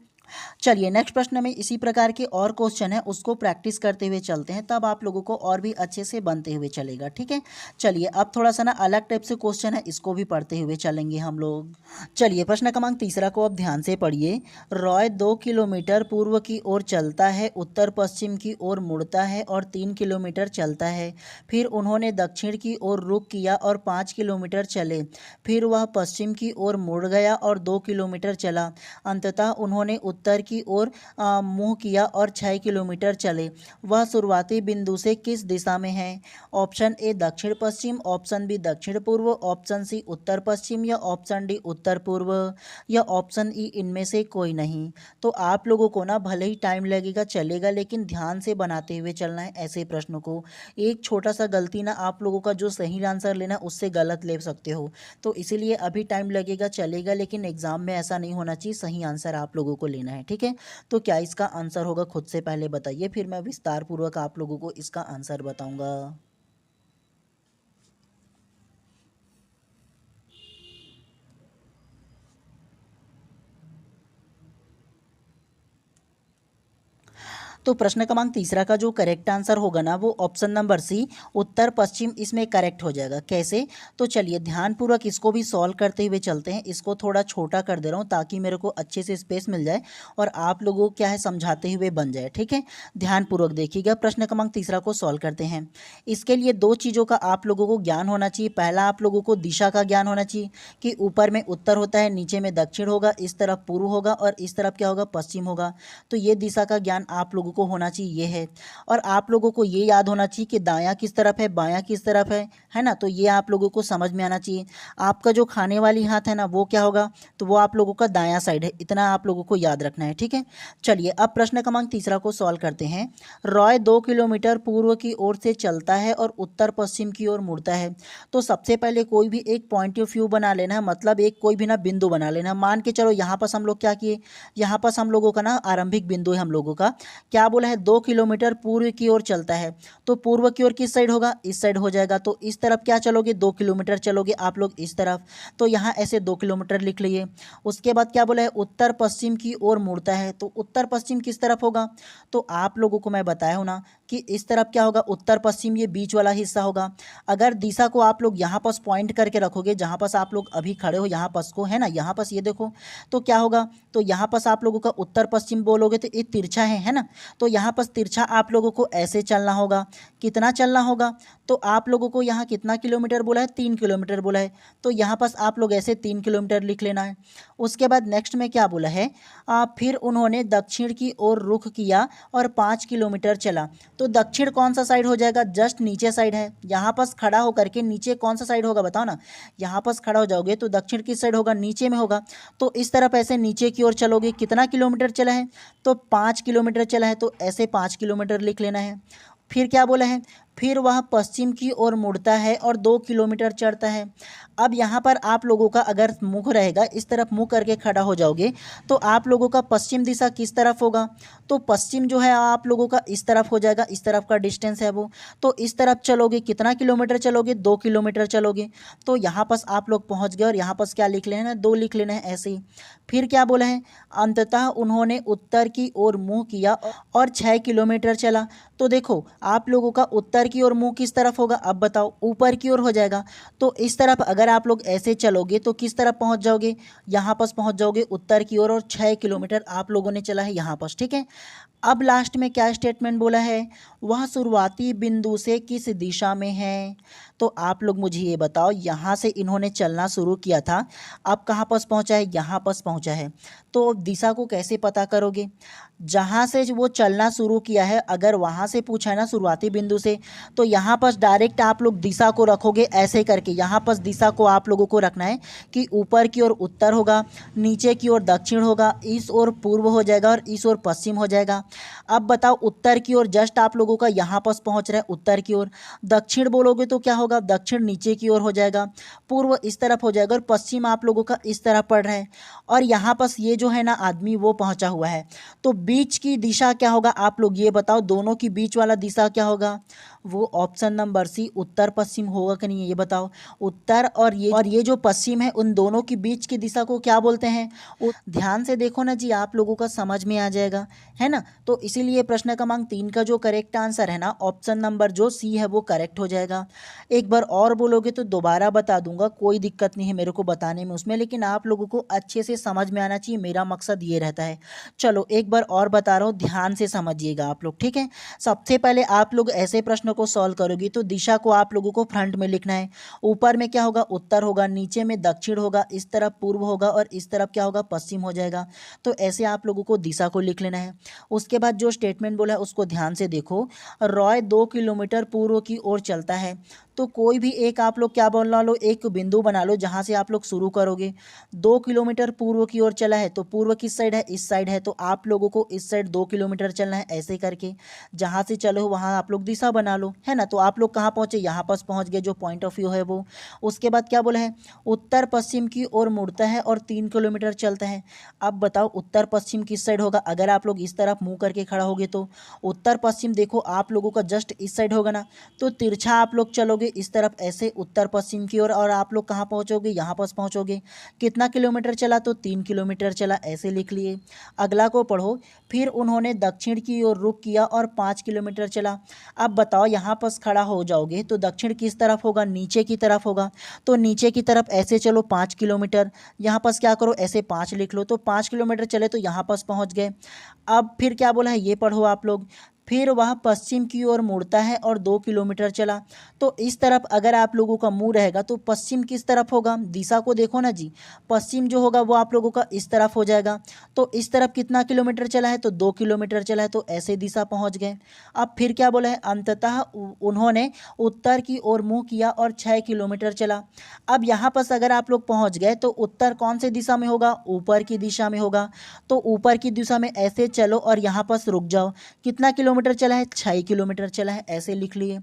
चलिए नेक्स्ट प्रश्न में इसी प्रकार के और क्वेश्चन है, उसको प्रैक्टिस करते हुए चलते हैं, तब आप लोगों को और भी अच्छे से बनते हुए चलेगा, ठीक है। चलिए अब थोड़ा सा ना अलग टाइप से क्वेश्चन है, इसको भी पढ़ते हुए चलेंगे हम लोग। चलिए प्रश्न क्रमांक तीसरा को अब ध्यान से पढ़िए। रॉय 2 किलोमीटर पूर्व की ओर चलता है, उत्तर पश्चिम की ओर मुड़ता है और 3 किलोमीटर चलता है। फिर उन्होंने दक्षिण की ओर रुख किया और 5 किलोमीटर चले। फिर वह पश्चिम की ओर मुड़ गया और 2 किलोमीटर चला। अंततः उन्होंने उत्तर की ओर मुंह किया और 6 किलोमीटर चले। वह शुरुआती बिंदु से किस दिशा में है, ऑप्शन ए दक्षिण पश्चिम, ऑप्शन बी दक्षिण पूर्व, ऑप्शन सी उत्तर पश्चिम, या ऑप्शन डी उत्तर पूर्व, या ऑप्शन ई इनमें से कोई नहीं। तो आप लोगों को ना भले ही टाइम लगेगा चलेगा, लेकिन ध्यान से बनाते हुए चलना है ऐसे प्रश्नों को। एक छोटा सा गलती ना आप लोगों का जो सही आंसर लेना उससे गलत ले सकते हो। तो इसीलिए अभी टाइम लगेगा चलेगा, लेकिन एग्जाम में ऐसा नहीं होना चाहिए, सही आंसर आप लोगों को लेना है, ठीक है। तो क्या इसका आंसर होगा खुद से पहले बताइए, फिर मैं विस्तार पूर्वक आप लोगों को इसका आंसर बताऊंगा। तो प्रश्न क्रमांक तीसरा का जो करेक्ट आंसर होगा ना वो ऑप्शन नंबर सी उत्तर पश्चिम इसमें करेक्ट हो जाएगा। कैसे? तो चलिए ध्यानपूर्वक इसको भी सॉल्व करते हुए चलते हैं। इसको थोड़ा छोटा कर दे रहा हूँ ताकि मेरे को अच्छे से स्पेस मिल जाए और आप लोगों को क्या है समझाते हुए बन जाए। ठीक है, ध्यानपूर्वक देखिएगा। प्रश्न क्रमांक तीसरा को सॉल्व करते हैं। इसके लिए दो चीज़ों का आप लोगों को ज्ञान होना चाहिए। पहला आप लोगों को दिशा का ज्ञान होना चाहिए कि ऊपर में उत्तर होता है, नीचे में दक्षिण होगा, इस तरफ पूर्व होगा और इस तरफ क्या होगा पश्चिम होगा। तो ये दिशा का ज्ञान आप लोगों को होना चाहिए, ये है। और आप लोगों को ये याद होना चाहिए कि दायां किस तरफ है, बायां किस तरफ है ना। तो ये आप लोगों को समझ में आना चाहिए। आपका जो खाने वाली हाथ है ना वो क्या होगा, तो वो आप लोगों का दायां साइड है। इतना आप लोगों को याद रखना है। ठीक है, चलिए अब प्रश्न क्रमांक तीसरा को सॉल्व करते हैं। रॉय 2 किलोमीटर पूर्व की ओर से चलता है और उत्तर पश्चिम की ओर मुड़ता है। तो सबसे पहले कोई भी एक पॉइंट ऑफ व्यू बना लेना है, मतलब एक कोई भी ना बिंदु बना लेना है। मान के चलो यहाँ पर हम लोग क्या किए, यहाँ पर हम लोगों का ना आरंभिक बिंदु है हम लोगों का। क्या बोला है, 2 किलोमीटर पूर्व की ओर चलता है। तो पूर्व की ओर किस साइड होगा, इस साइड हो जाएगा। तो इस तरफ क्या चलोगे, 2 किलोमीटर चलोगे आप लोग इस तरफ। तो यहाँ ऐसे 2 किलोमीटर लिख लिए। उसके बाद क्या बोला है, उत्तर पश्चिम की ओर मुड़ता है। तो उत्तर पश्चिम किस तरफ होगा, तो आप लोगों को मैं बताया हूँ ना कि इस तरफ क्या होगा, उत्तर पश्चिम ये बीच वाला हिस्सा होगा। अगर दिशा को आप लोग यहाँ पर पॉइंट करके रखोगे, जहाँ पर आप लोग अभी खड़े हो यहाँ पर को, है ना, यहाँ पर ये देखो, तो क्या होगा, तो यहाँ पर आप लोगों का उत्तर पश्चिम बोलोगे तो ये तिरछा है ना। तो यहाँ पर तिरछा आप लोगों को ऐसे चलना होगा। कितना चलना होगा, तो आप लोगों को यहाँ कितना किलोमीटर बोला है, 3 किलोमीटर बोला है। तो यहाँ पर आप लोग ऐसे 3 किलोमीटर लिख लेना है। उसके बाद नेक्स्ट में क्या बोला है, फिर उन्होंने दक्षिण की ओर रुख किया और 5 किलोमीटर चला। तो दक्षिण कौन सा साइड हो जाएगा, जस्ट नीचे साइड है। यहाँ पर खड़ा होकर के नीचे कौन सा साइड होगा बताओ ना। यहाँ पर खड़ा हो जाओगे तो दक्षिण किस साइड होगा, नीचे में होगा। तो इस तरफ ऐसे नीचे की ओर चलोगे। कितना किलोमीटर चला है, तो 5 किलोमीटर चला है। तो ऐसे 5 किलोमीटर लिख लेना है। फिर क्या बोला है, फिर वह पश्चिम की ओर मुड़ता है और 2 किलोमीटर चढ़ता है। अब यहाँ पर आप लोगों का अगर मुख रहेगा, इस तरफ मुँह करके खड़ा हो जाओगे तो आप लोगों का पश्चिम दिशा किस तरफ होगा, तो पश्चिम जो है आप लोगों का इस तरफ हो जाएगा। इस तरफ का डिस्टेंस है वो। तो इस तरफ चलोगे, कितना किलोमीटर चलोगे, 2 किलोमीटर चलोगे। तो यहाँ पर आप लोग पहुँच गए और यहाँ पर क्या लिख लेना है, 2 लिख लेना है ऐसे ही। फिर क्या बोला है, अंततः उन्होंने उत्तर की ओर मुँह किया और 6 किलोमीटर चला। तो देखो आप लोगों का उत्तर की ओर मुंह किस तरफ होगा, अब बताओ, ऊपर की ओर हो जाएगा। तो इस तरफ अगर आप लोग ऐसे चलोगे तो किस तरफ पहुंच जाओगे, यहाँ पर पहुंच जाओगे उत्तर की ओर और 6 किलोमीटर आप लोगों ने चला है यहाँ पर। ठीक है, अब लास्ट में क्या स्टेटमेंट बोला है, वह शुरुआती बिंदु से किस दिशा में है। तो आप लोग मुझे ये बताओ, यहाँ से इन्होंने चलना शुरू किया था, अब कहाँ पर पहुँचा है, यहाँ पर पहुँचा है। तो दिशा को कैसे पता करोगे, जहाँ से वो चलना शुरू किया है अगर वहाँ से पूछा है ना शुरुआती बिंदु से, तो यहाँ पर डायरेक्ट आप लोग दिशा को रखोगे ऐसे करके। यहाँ पर दिशा को आप लोगों को रखना है कि ऊपर की ओर उत्तर होगा, नीचे की ओर दक्षिण होगा, इस ओर पूर्व हो जाएगा और इस ओर पश्चिम हो जाएगा। अब बताओ उत्तर की ओर जस्ट आप लोगों का यहाँ पर पहुँच रहा है उत्तर की ओर। दक्षिण बोलोगे तो क्या होगा, दक्षिण नीचे की ओर हो जाएगा, पूर्व इस तरफ हो जाएगा और पश्चिम आप लोगों का इस तरफ पड़ रहा है। और यहाँ पर ये जो है ना आदमी वो पहुँचा हुआ है। तो बीच की दिशा क्या होगा, आप लोग ये बताओ, दोनों की बीच वाला दिशा क्या होगा, वो ऑप्शन नंबर सी उत्तर पश्चिम होगा कि नहीं, ये बताओ। उत्तर और ये जो पश्चिम है उन दोनों के बीच की दिशा को क्या बोलते हैं, ध्यान से देखो ना जी, आप लोगों का समझ में आ जाएगा, है ना। तो इसीलिए प्रश्न क्रमांक 3 का जो करेक्ट आंसर है ना ऑप्शन नंबर जो सी है वो करेक्ट हो जाएगा। एक बार और बोलोगे तो दोबारा बता दूंगा, कोई दिक्कत नहीं है मेरे को बताने में उसमें, लेकिन आप लोगों को अच्छे से समझ में आना चाहिए, मेरा मकसद ये रहता है। चलो एक बार और बता रहा हूँ, ध्यान से समझिएगा आप लोग, ठीक है। सबसे पहले आप लोग ऐसे प्रश्नों को सॉल्व करोगे तो दिशा को आप लोगों को फ्रंट में लिखना है। ऊपर में क्या होगा, उत्तर होगा, नीचे में दक्षिण होगा, इस तरफ पूर्व होगा और इस तरफ क्या होगा, पश्चिम हो जाएगा। तो ऐसे आप लोगों को दिशा को लिख लेना है। उसके बाद जो स्टेटमेंट बोला है उसको ध्यान से देखो, रॉय 2 किलोमीटर पूर्व की ओर चलता है। तो कोई भी एक आप लोग क्या बोलना लो, एक बिंदु बना लो जहाँ से आप लोग शुरू करोगे। 2 किलोमीटर पूर्व की ओर चला है तो पूर्व किस साइड है, इस साइड है। तो आप लोगों को इस साइड 2 किलोमीटर चलना है ऐसे करके। जहाँ से चलो वहाँ आप लोग दिशा बना लो, है ना। तो आप लोग कहाँ पहुँचे, यहाँ पास पहुँच गए, जो पॉइंट ऑफ व्यू है वो। उसके बाद क्या बोला है, उत्तर पश्चिम की ओर मुड़ता है और 3 किलोमीटर चलता है। अब बताओ उत्तर पश्चिम किस साइड होगा, अगर आप लोग इस तरफ मुँह करके खड़ा होगे तो उत्तर पश्चिम देखो आप लोगों का जस्ट इस साइड होगा ना। तो तिरछा आप लोग चलोगे इस तरफ ऐसे उत्तर पश्चिम की ओर, और आप लोग कहाँ पहुँचोगे, यहाँ पास पहुँचोगे। कितना किलोमीटर चला, तो 3 किलोमीटर चला, ऐसे लिख लिए। अगला को पढ़ो। फिर उन्होंने दक्षिण की ओर रुख किया और 5 किलोमीटर चला। अब बताओ, यहाँ पास खड़ा हो जाओगे तो दक्षिण किस तरफ होगा, नीचे की तरफ होगा। तो नीचे की तरफ ऐसे चलो 5 किलोमीटर, यहाँ पास क्या करो, ऐसे 5 लिख लो। तो 5 किलोमीटर चले तो यहाँ पास पहुँच गए। अब फिर क्या बोला है, ये पढ़ो आप लोग। फिर वह पश्चिम की ओर मुड़ता है और 2 किलोमीटर चला। तो इस तरफ अगर आप लोगों का मुंह रहेगा तो पश्चिम किस तरफ होगा, दिशा को देखो ना जी। पश्चिम जो होगा वो आप लोगों का इस तरफ हो जाएगा। तो इस तरफ कितना किलोमीटर चला है, तो 2 किलोमीटर चला है, तो ऐसे दिशा पहुंच गए। अब फिर क्या बोला है, अंततः उन्होंने उत्तर की ओर मुँह किया और 6 किलोमीटर चला। अब यहाँ पर अगर आप लोग पहुँच गए तो उत्तर कौन से दिशा में होगा, ऊपर की दिशा में होगा। तो ऊपर की दिशा में ऐसे चलो और यहाँ पर रुक जाओ। कितना किलोमीटर चला है, 6 किलोमीटर चला है, ऐसे लिख लिए।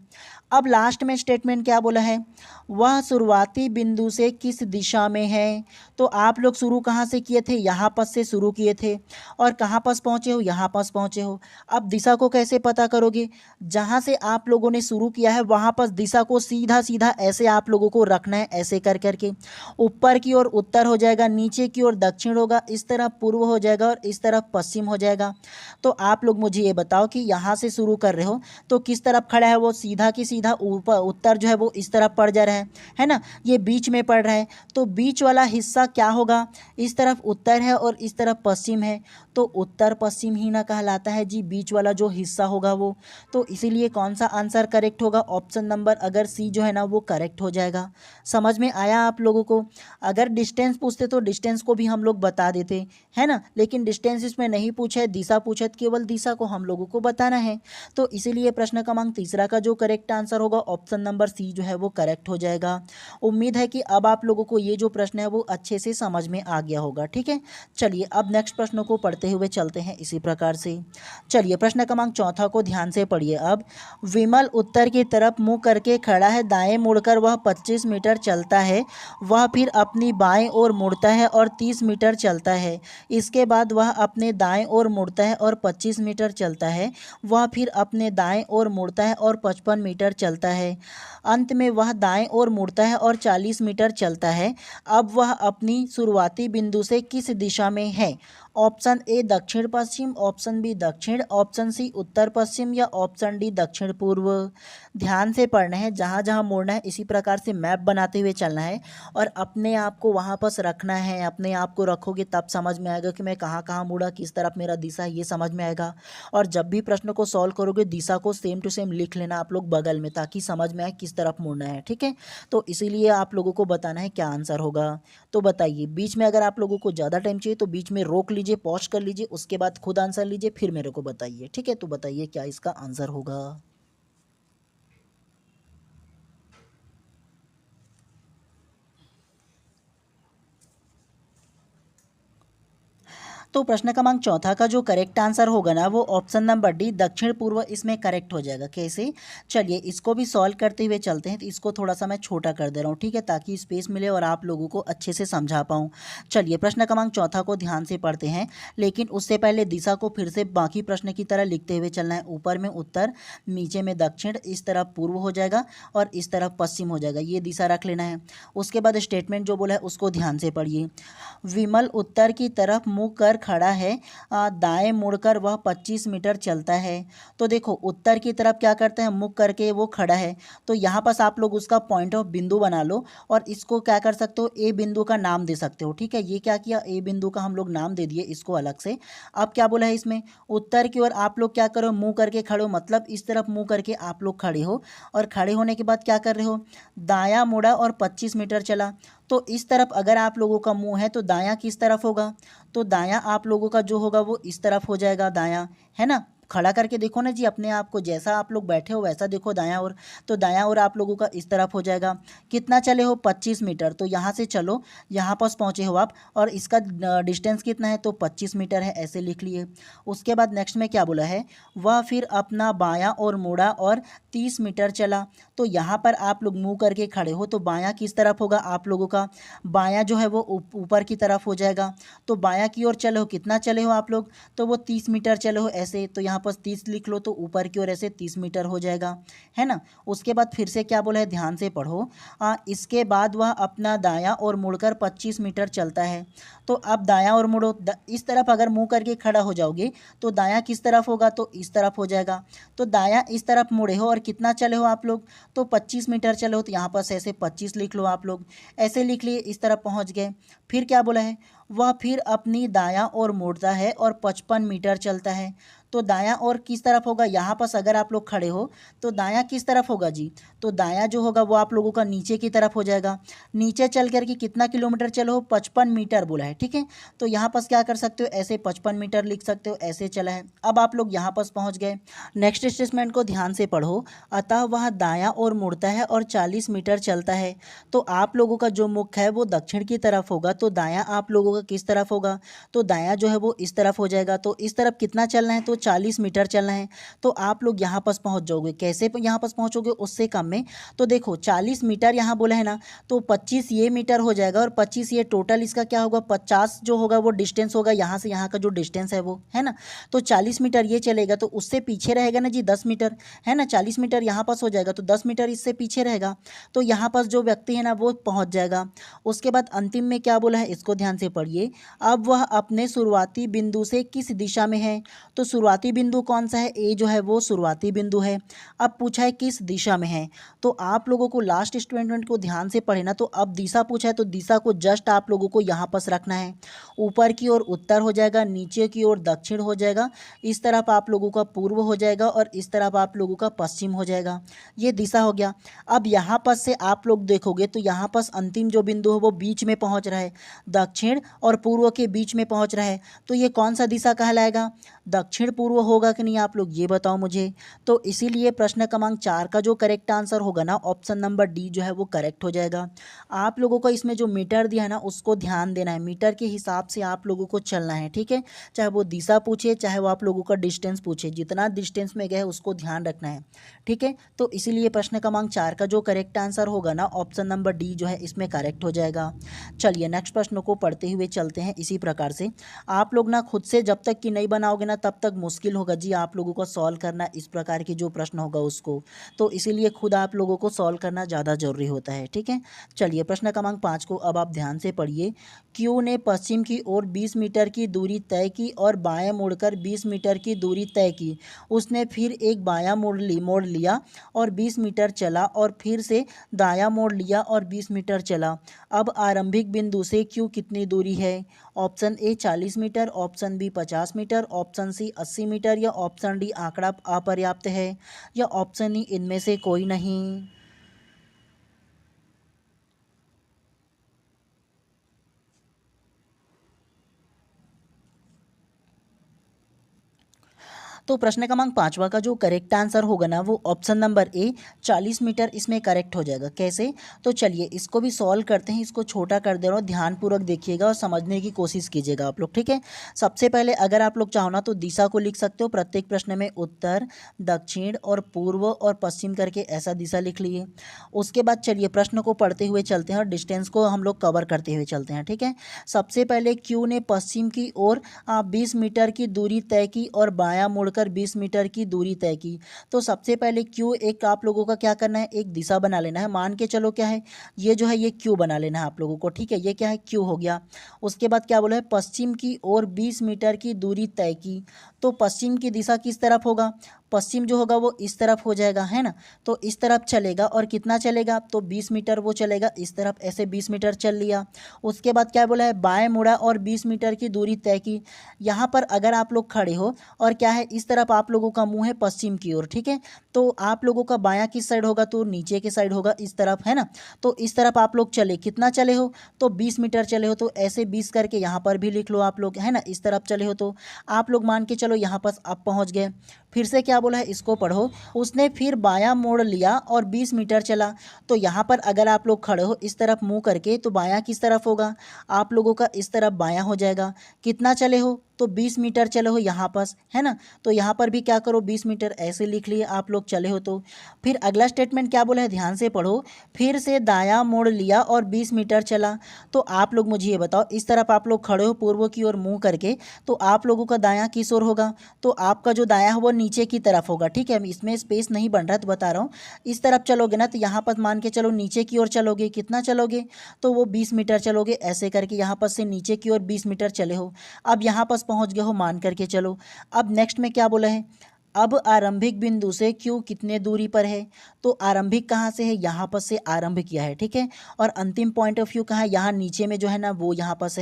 अब लास्ट में स्टेटमेंट क्या बोला है, वह शुरुआती बिंदु से किस दिशा में है। तो आप लोग शुरू कहाँ से किए थे, यहाँ पास से शुरू किए थे, और कहाँ पास पहुँचे हो, यहाँ पास पहुँचे हो। अब दिशा को कैसे पता करोगे, जहाँ से आप लोगों ने शुरू किया है वहाँ पास दिशा को सीधा सीधा ऐसे आप लोगों को रखना है, ऐसे कर करके। ऊपर की ओर उत्तर हो जाएगा, नीचे की ओर दक्षिण होगा, इस तरफ पूर्व हो जाएगा और इस तरफ पश्चिम हो जाएगा। तो आप लोग मुझे ये बताओ कि यहाँ से शुरू कर रहे हो तो किस तरफ खड़ा है, वो सीधा की सीधा ऊपर, उत्तर जो है वो इस तरफ पड़ जा रहा है ना, ये बीच में पड़ रहा है। तो बीच वाला हिस्सा क्या होगा, इस तरफ उत्तर है और इस तरफ पश्चिम है, तो उत्तर पश्चिम ही ना कहलाता है जी, बीच वाला जो हिस्सा होगा वो। तो इसीलिए कौन सा आंसर करेक्ट होगा, ऑप्शन नंबर अगर सी जो है ना वो करेक्ट हो जाएगा। समझ में आया आप लोगों को। अगर डिस्टेंस पूछते तो डिस्टेंस को भी हम लोग बता देते, है ना, लेकिन डिस्टेंस इसमें नहीं पूछा है, दिशा पूछा, केवल दिशा को हम लोगों को बताना है। तो इसीलिए प्रश्न क्रमांक तीसरा का जो करेक्ट आंसर होगा ऑप्शन नंबर सी जो है वो करेक्ट हो जाएगा। उम्मीद है कि अब आप लोगों को ये जो प्रश्न है वो अच्छे से समझ में आ गया होगा। ठीक है, चलिए अब नेक्स्ट प्रश्नों को पढ़ते हुए चलते हैं इसी प्रकार से। चलिए प्रश्न क्रमांक चौथा को ध्यान से पढ़िए। अब विमल उत्तर की तरफ मुंह करके खड़ा है, दाएं मुड़कर वह 25 मीटर चलता है, वह फिर अपनी बाएं ओर मुड़ता है और 30 मीटर चलता है। इसके बाद वह अपने दाएं ओर मुड़ता है और 25 मीटर चलता है, वह फिर अपने दाएं ओर मुड़ता है और 55 मीटर चलता है। अंत में वह दाएं ओर मुड़ता है और 40 मीटर चलता है। अब वह अपनी शुरुआती बिंदु से किस दिशा में है। ऑप्शन ए दक्षिण पश्चिम, ऑप्शन बी दक्षिण, ऑप्शन सी उत्तर पश्चिम या ऑप्शन डी दक्षिण पूर्व। ध्यान से पढ़ना है, जहाँ जहाँ मोड़ना है इसी प्रकार से मैप बनाते हुए चलना है और अपने आप को वहाँ पर रखना है। अपने आप को रखोगे तब समझ में आएगा कि मैं कहाँ कहाँ मुड़ा, किस तरफ मेरा दिशा है, ये समझ में आएगा। और जब भी प्रश्न को सॉल्व करोगे दिशा को सेम टू सेम लिख लेना आप लोग बगल में, ताकि समझ में आए किस तरफ मुड़ना है। ठीक है, तो इसीलिए आप लोगों को बताना है क्या आंसर होगा। तो बताइए, बीच में अगर आप लोगों को ज़्यादा टाइम चाहिए तो बीच में रोक लीजिए, पॉज कर लीजिए, उसके बाद खुद आंसर लीजिए, फिर मेरे को बताइए। ठीक है, तो बताइए क्या इसका आंसर होगा। तो प्रश्न क्रमांक चौथा का जो करेक्ट आंसर होगा ना वो ऑप्शन नंबर डी दक्षिण पूर्व इसमें करेक्ट हो जाएगा। कैसे, चलिए इसको भी सॉल्व करते हुए चलते हैं। तो इसको थोड़ा सा मैं छोटा कर दे रहा हूँ, ठीक है, ताकि स्पेस मिले और आप लोगों को अच्छे से समझा पाऊँ। चलिए प्रश्न क्रमांक चौथा को ध्यान से पढ़ते हैं, लेकिन उससे पहले दिशा को फिर से बाकी प्रश्न की तरह लिखते हुए चलना है। ऊपर में उत्तर, नीचे में दक्षिण, इस तरफ पूर्व हो जाएगा और इस तरफ पश्चिम हो जाएगा, ये दिशा रख लेना है। उसके बाद स्टेटमेंट जो बोला है उसको ध्यान से पढ़िए। विमल उत्तर की तरफ मुँह कर खड़ा है, दाएं मुड़कर वह 25 मीटर चलता है। तो देखो उत्तर की तरफ क्या करते हैं, मुख करके वो खड़ा है, तो यहाँ पास आप लोग उसका पॉइंट ऑफ बिंदु बना लो और इसको क्या कर सकते हो, ए बिंदु का नाम दे सकते हो। ठीक है, ये क्या किया, ए बिंदु का हम लोग नाम दे दिए इसको अलग से। अब क्या बोला है इसमें, उत्तर की ओर आप लोग क्या करो, मुँह करके खड़े हो, मतलब इस तरफ मुँह करके आप लोग खड़े हो और खड़े होने के बाद क्या कर रहे हो, दायां मुड़ा और 25 मीटर चला। तो इस तरफ अगर आप लोगों का मुंह है तो दायां किस तरफ होगा, तो दायां आप लोगों का जो होगा वो इस तरफ हो जाएगा, दायां, है ना। खड़ा करके देखो ना जी अपने आप को, जैसा आप लोग बैठे हो वैसा देखो दायां ओर, तो दायां ओर आप लोगों का इस तरफ हो जाएगा। कितना चले हो, 25 मीटर, तो यहाँ से चलो यहाँ पास पहुँचे हो आप और इसका डिस्टेंस कितना है, तो 25 मीटर है, ऐसे लिख लिए। उसके बाद नेक्स्ट में क्या बोला है, वह फिर अपना बायां और मुड़ा और 30 मीटर चला। तो यहाँ पर आप लोग मुँह करके खड़े हो तो बायां किस तरफ होगा, आप लोगों का बायां जो है वो ऊपर की तरफ हो जाएगा। तो बायां की ओर चले हो, कितना चले हो आप लोग, तो वो 30 मीटर चले हो ऐसे। तो यहाँ यहाँ पर 30 लिख लो तो ऊपर की ओर ऐसे 30 मीटर हो जाएगा, है ना। उसके बाद फिर से क्या बोला है, ध्यान से पढ़ो। इसके बाद वह अपना दायां और मुड़कर 25 मीटर चलता है। तो अब दायां और मुड़ो, इस तरफ अगर मुंह करके खड़ा हो जाओगे तो दायां किस तरफ होगा, तो इस तरफ हो जाएगा। तो दायां इस तरफ मुड़े हो और कितना चले हो आप लोग, तो 25 मीटर चले हो, तो यहाँ पर ऐसे 25 लिख लो आप लोग, ऐसे लिख लिए, इस तरफ पहुँच गए। फिर क्या बोला है, वह फिर अपनी दायां ओर मुड़ता है और 55 मीटर चलता है। तो दायां और किस तरफ होगा, यहाँ पर अगर आप लोग खड़े हो तो दायां किस तरफ होगा जी, तो दायां जो होगा वो आप लोगों का नीचे की तरफ हो जाएगा। नीचे चल करके कितना किलोमीटर चलो, 55 मीटर बोला है, ठीक है। तो यहाँ पर क्या कर सकते हो, ऐसे 55 मीटर लिख सकते हो, ऐसे चला है। अब आप लोग यहाँ पर पहुँच गए। नेक्स्ट स्टेटमेंट को ध्यान से पढ़ो। अतः वह दायां और मुड़ता है और 40 मीटर चलता है। तो आप लोगों का जो मुख है वो दक्षिण की तरफ होगा, तो दायां आप लोगों का किस तरफ होगा, तो दायां जो है वो इस तरफ हो जाएगा। तो इस तरफ कितना चलना है, तो 40 मीटर चलना है। तो आप लोग यहाँ पर पहुँच जाओगे, कैसे यहाँ पर पहुँचोगे, उससे कम में। तो देखो 40 मीटर यहाँ बोला है ना, तो 25 ये मीटर हो जाएगा और 25 ये टोटल इसका क्या होगा, 50 जो होगा वो डिस्टेंस होगा, यहाँ से यहाँ का जो डिस्टेंस है वो, है ना। तो 40 मीटर ये चलेगा, तो उससे पीछे रहेगा ना जी 10 मीटर, है ना। 40 मीटर यहाँ पास हो जाएगा तो 10 मीटर इससे पीछे रहेगा, तो यहाँ पास जो व्यक्ति है ना वो पहुँच जाएगा। उसके बाद अंतिम में क्या बोला है, इसको ध्यान से पढ़िए। अब वह अपने शुरुआती बिंदु से किस दिशा में है, तो शुरुआती बिंदु कौन सा है, ए जो है वो शुरुआती बिंदु है। अब पूछा है किस दिशा में है, तो आप लोगों को लास्ट स्टेटमेंट को ध्यान से पढ़े ना, तो अब दिशा पूछा है तो दिशा को जस्ट आप लोगों को यहाँ पास रखना है। ऊपर की ओर उत्तर हो जाएगा, नीचे की ओर दक्षिण हो जाएगा, इस तरफ आप लोगों का पूर्व हो जाएगा और इस तरफ आप लोगों का पश्चिम हो जाएगा। ये दिशा हो गया। अब यहाँ पर से आप लोग देखोगे तो यहाँ पर अंतिम जो बिंदु है वो बीच में पहुँच रहा है, दक्षिण और पूर्व के बीच में पहुँच रहा है। तो ये कौन सा दिशा कहलाएगा, दक्षिण पूर्व होगा कि नहीं, आप लोग ये बताओ मुझे। तो इसीलिए प्रश्न क्रमांक 4 का जो करेक्ट आंसर होगा ना, ऑप्शन नंबर डी जो है वो करेक्ट हो जाएगा। आप लोगों को इसमें जो मीटर दिया है ना उसको ध्यान देना है, मीटर के हिसाब से आप लोगों को चलना है, ठीक है। चाहे वो दिशा पूछे, चाहे वो आप लोगों का डिस्टेंस पूछे, जितना डिस्टेंस में गए उसको ध्यान रखना है, ठीक है। तो इसीलिए प्रश्न क्रमांक 4 का जो करेक्ट आंसर होगा ना, ऑप्शन नंबर डी जो है इसमें करेक्ट हो जाएगा। चलिए नेक्स्ट प्रश्न को पढ़ते हुए चलते हैं। इसी प्रकार से आप लोग ना खुद से जब तक कि नहीं बनाओगे ना तब तक मुश्किल होगा जी आप लोगों को सॉल्व करना इस प्रकार की जो प्रश्न होगा उसको। तो इसीलिए खुद आप लोगों को सॉल्व करना ज़्यादा जरूरी होता है, ठीक है। चलिए प्रश्न क्रमांक 5 को अब आप ध्यान से पढ़िए। क्यू ने पश्चिम की ओर 20 मीटर की दूरी तय की और बाएं मुड़कर 20 मीटर की दूरी तय की। उसने फिर एक बायां मोड़ लिया और 20 मीटर चला और फिर से दायां मोड़ लिया और 20 मीटर चला। अब आरंभिक बिंदु से क्यू कितनी दूरी है, option A 40 metre, option B 50 metre, option C 80 metre या ऑप्शन डी आंकड़ा अपर्याप्त है या ऑप्शन ई इनमें से कोई नहीं। तो प्रश्न क्रमांक 5वां का जो करेक्ट आंसर होगा ना वो ऑप्शन नंबर ए 40 मीटर इसमें करेक्ट हो जाएगा। कैसे, तो चलिए इसको भी सॉल्व करते हैं। इसको छोटा कर दे रहा हूँ, ध्यानपूर्वक देखिएगा और समझने की कोशिश कीजिएगा आप लोग, ठीक है। सबसे पहले अगर आप लोग चाहो ना तो दिशा को लिख सकते हो, प्रत्येक प्रश्न में उत्तर, दक्षिण और पूर्व और पश्चिम करके ऐसा दिशा लिख लिए। उसके बाद चलिए प्रश्न को पढ़ते हुए चलते हैं और डिस्टेंस को हम लोग कवर करते हुए चलते हैं, ठीक है। सबसे पहले क्यू ने पश्चिम की ओर 20 मीटर की दूरी तय की और बायां मुड़कर 20 मीटर की दूरी तय की। तो सबसे पहले क्यू एक आप लोगों का क्या करना है, एक दिशा बना लेना है। मान के चलो क्या है, ये जो है ये क्यू बना लेना है आप लोगों को, ठीक है। ये क्या है, क्यू हो गया। उसके बाद क्या बोला है, पश्चिम की ओर 20 मीटर की दूरी तय की। तो पश्चिम की दिशा किस तरफ होगा, पश्चिम जो होगा वो इस तरफ हो जाएगा, है ना। तो इस तरफ चलेगा और कितना चलेगा, तो 20 मीटर वो चलेगा इस तरफ, ऐसे 20 मीटर चल लिया। उसके बाद क्या बोला है, बाएं मुड़ा और 20 मीटर की दूरी तय की। यहाँ पर अगर आप लोग खड़े हो और क्या है, इस तरफ आप लोगों का मुंह है पश्चिम की ओर, ठीक है। तो आप लोगों का बायां किस साइड होगा, तो नीचे के साइड होगा, इस तरफ, है ना। तो इस तरफ आप लोग चले, कितना चले हो, तो 20 मीटर चले हो। तो ऐसे 20 करके यहाँ पर भी लिख लो आप लोग, है ना। इस तरफ चले हो तो आप लोग मान के चलो यहाँ पर आप पहुँच गए। फिर से क्या बोला है, इसको पढ़ो। उसने फिर बायां मोड़ लिया और 20 मीटर चला। तो यहाँ पर अगर आप लोग खड़े हो इस तरफ मुंह करके, तो बायां किस तरफ होगा, आप लोगों का इस तरफ बायां हो जाएगा। कितना चले हो, तो 20 मीटर चले हो यहाँ पास, है ना। तो यहाँ पर भी क्या करो 20 मीटर ऐसे लिख लिए आप लोग चले हो। तो फिर अगला स्टेटमेंट क्या बोला है, ध्यान से पढ़ो। फिर से दायां मोड़ लिया और 20 मीटर चला। तो आप लोग मुझे ये बताओ, इस तरफ आप लोग खड़े हो पूर्व की ओर मुंह करके, तो आप लोगों का दायां किस ओर होगा, तो आपका जो दायां है वो नीचे की तरफ होगा। ठीक है, इसमें स्पेस नहीं बन रहा है तो बता रहा हूँ। इस तरफ चलोगे ना तो यहाँ पर मान के चलो नीचे की ओर चलोगे, कितना चलोगे, तो वो 20 मीटर चलोगे। ऐसे करके यहाँ पर से नीचे की ओर 20 मीटर चले हो। अब यहाँ पर पहुँच गए हो, मान करके चलो। अब नेक्स्ट में क्या बोला है, अब आरंभिक बिंदु से क्यू कितने दूरी पर है, तो आरंभिक कहाँ से है, यहाँ पर से आरंभ किया है। ठीक है, और अंतिम पॉइंट ऑफ व्यू कहाँ है, यहाँ नीचे में जो है ना वो यहाँ पर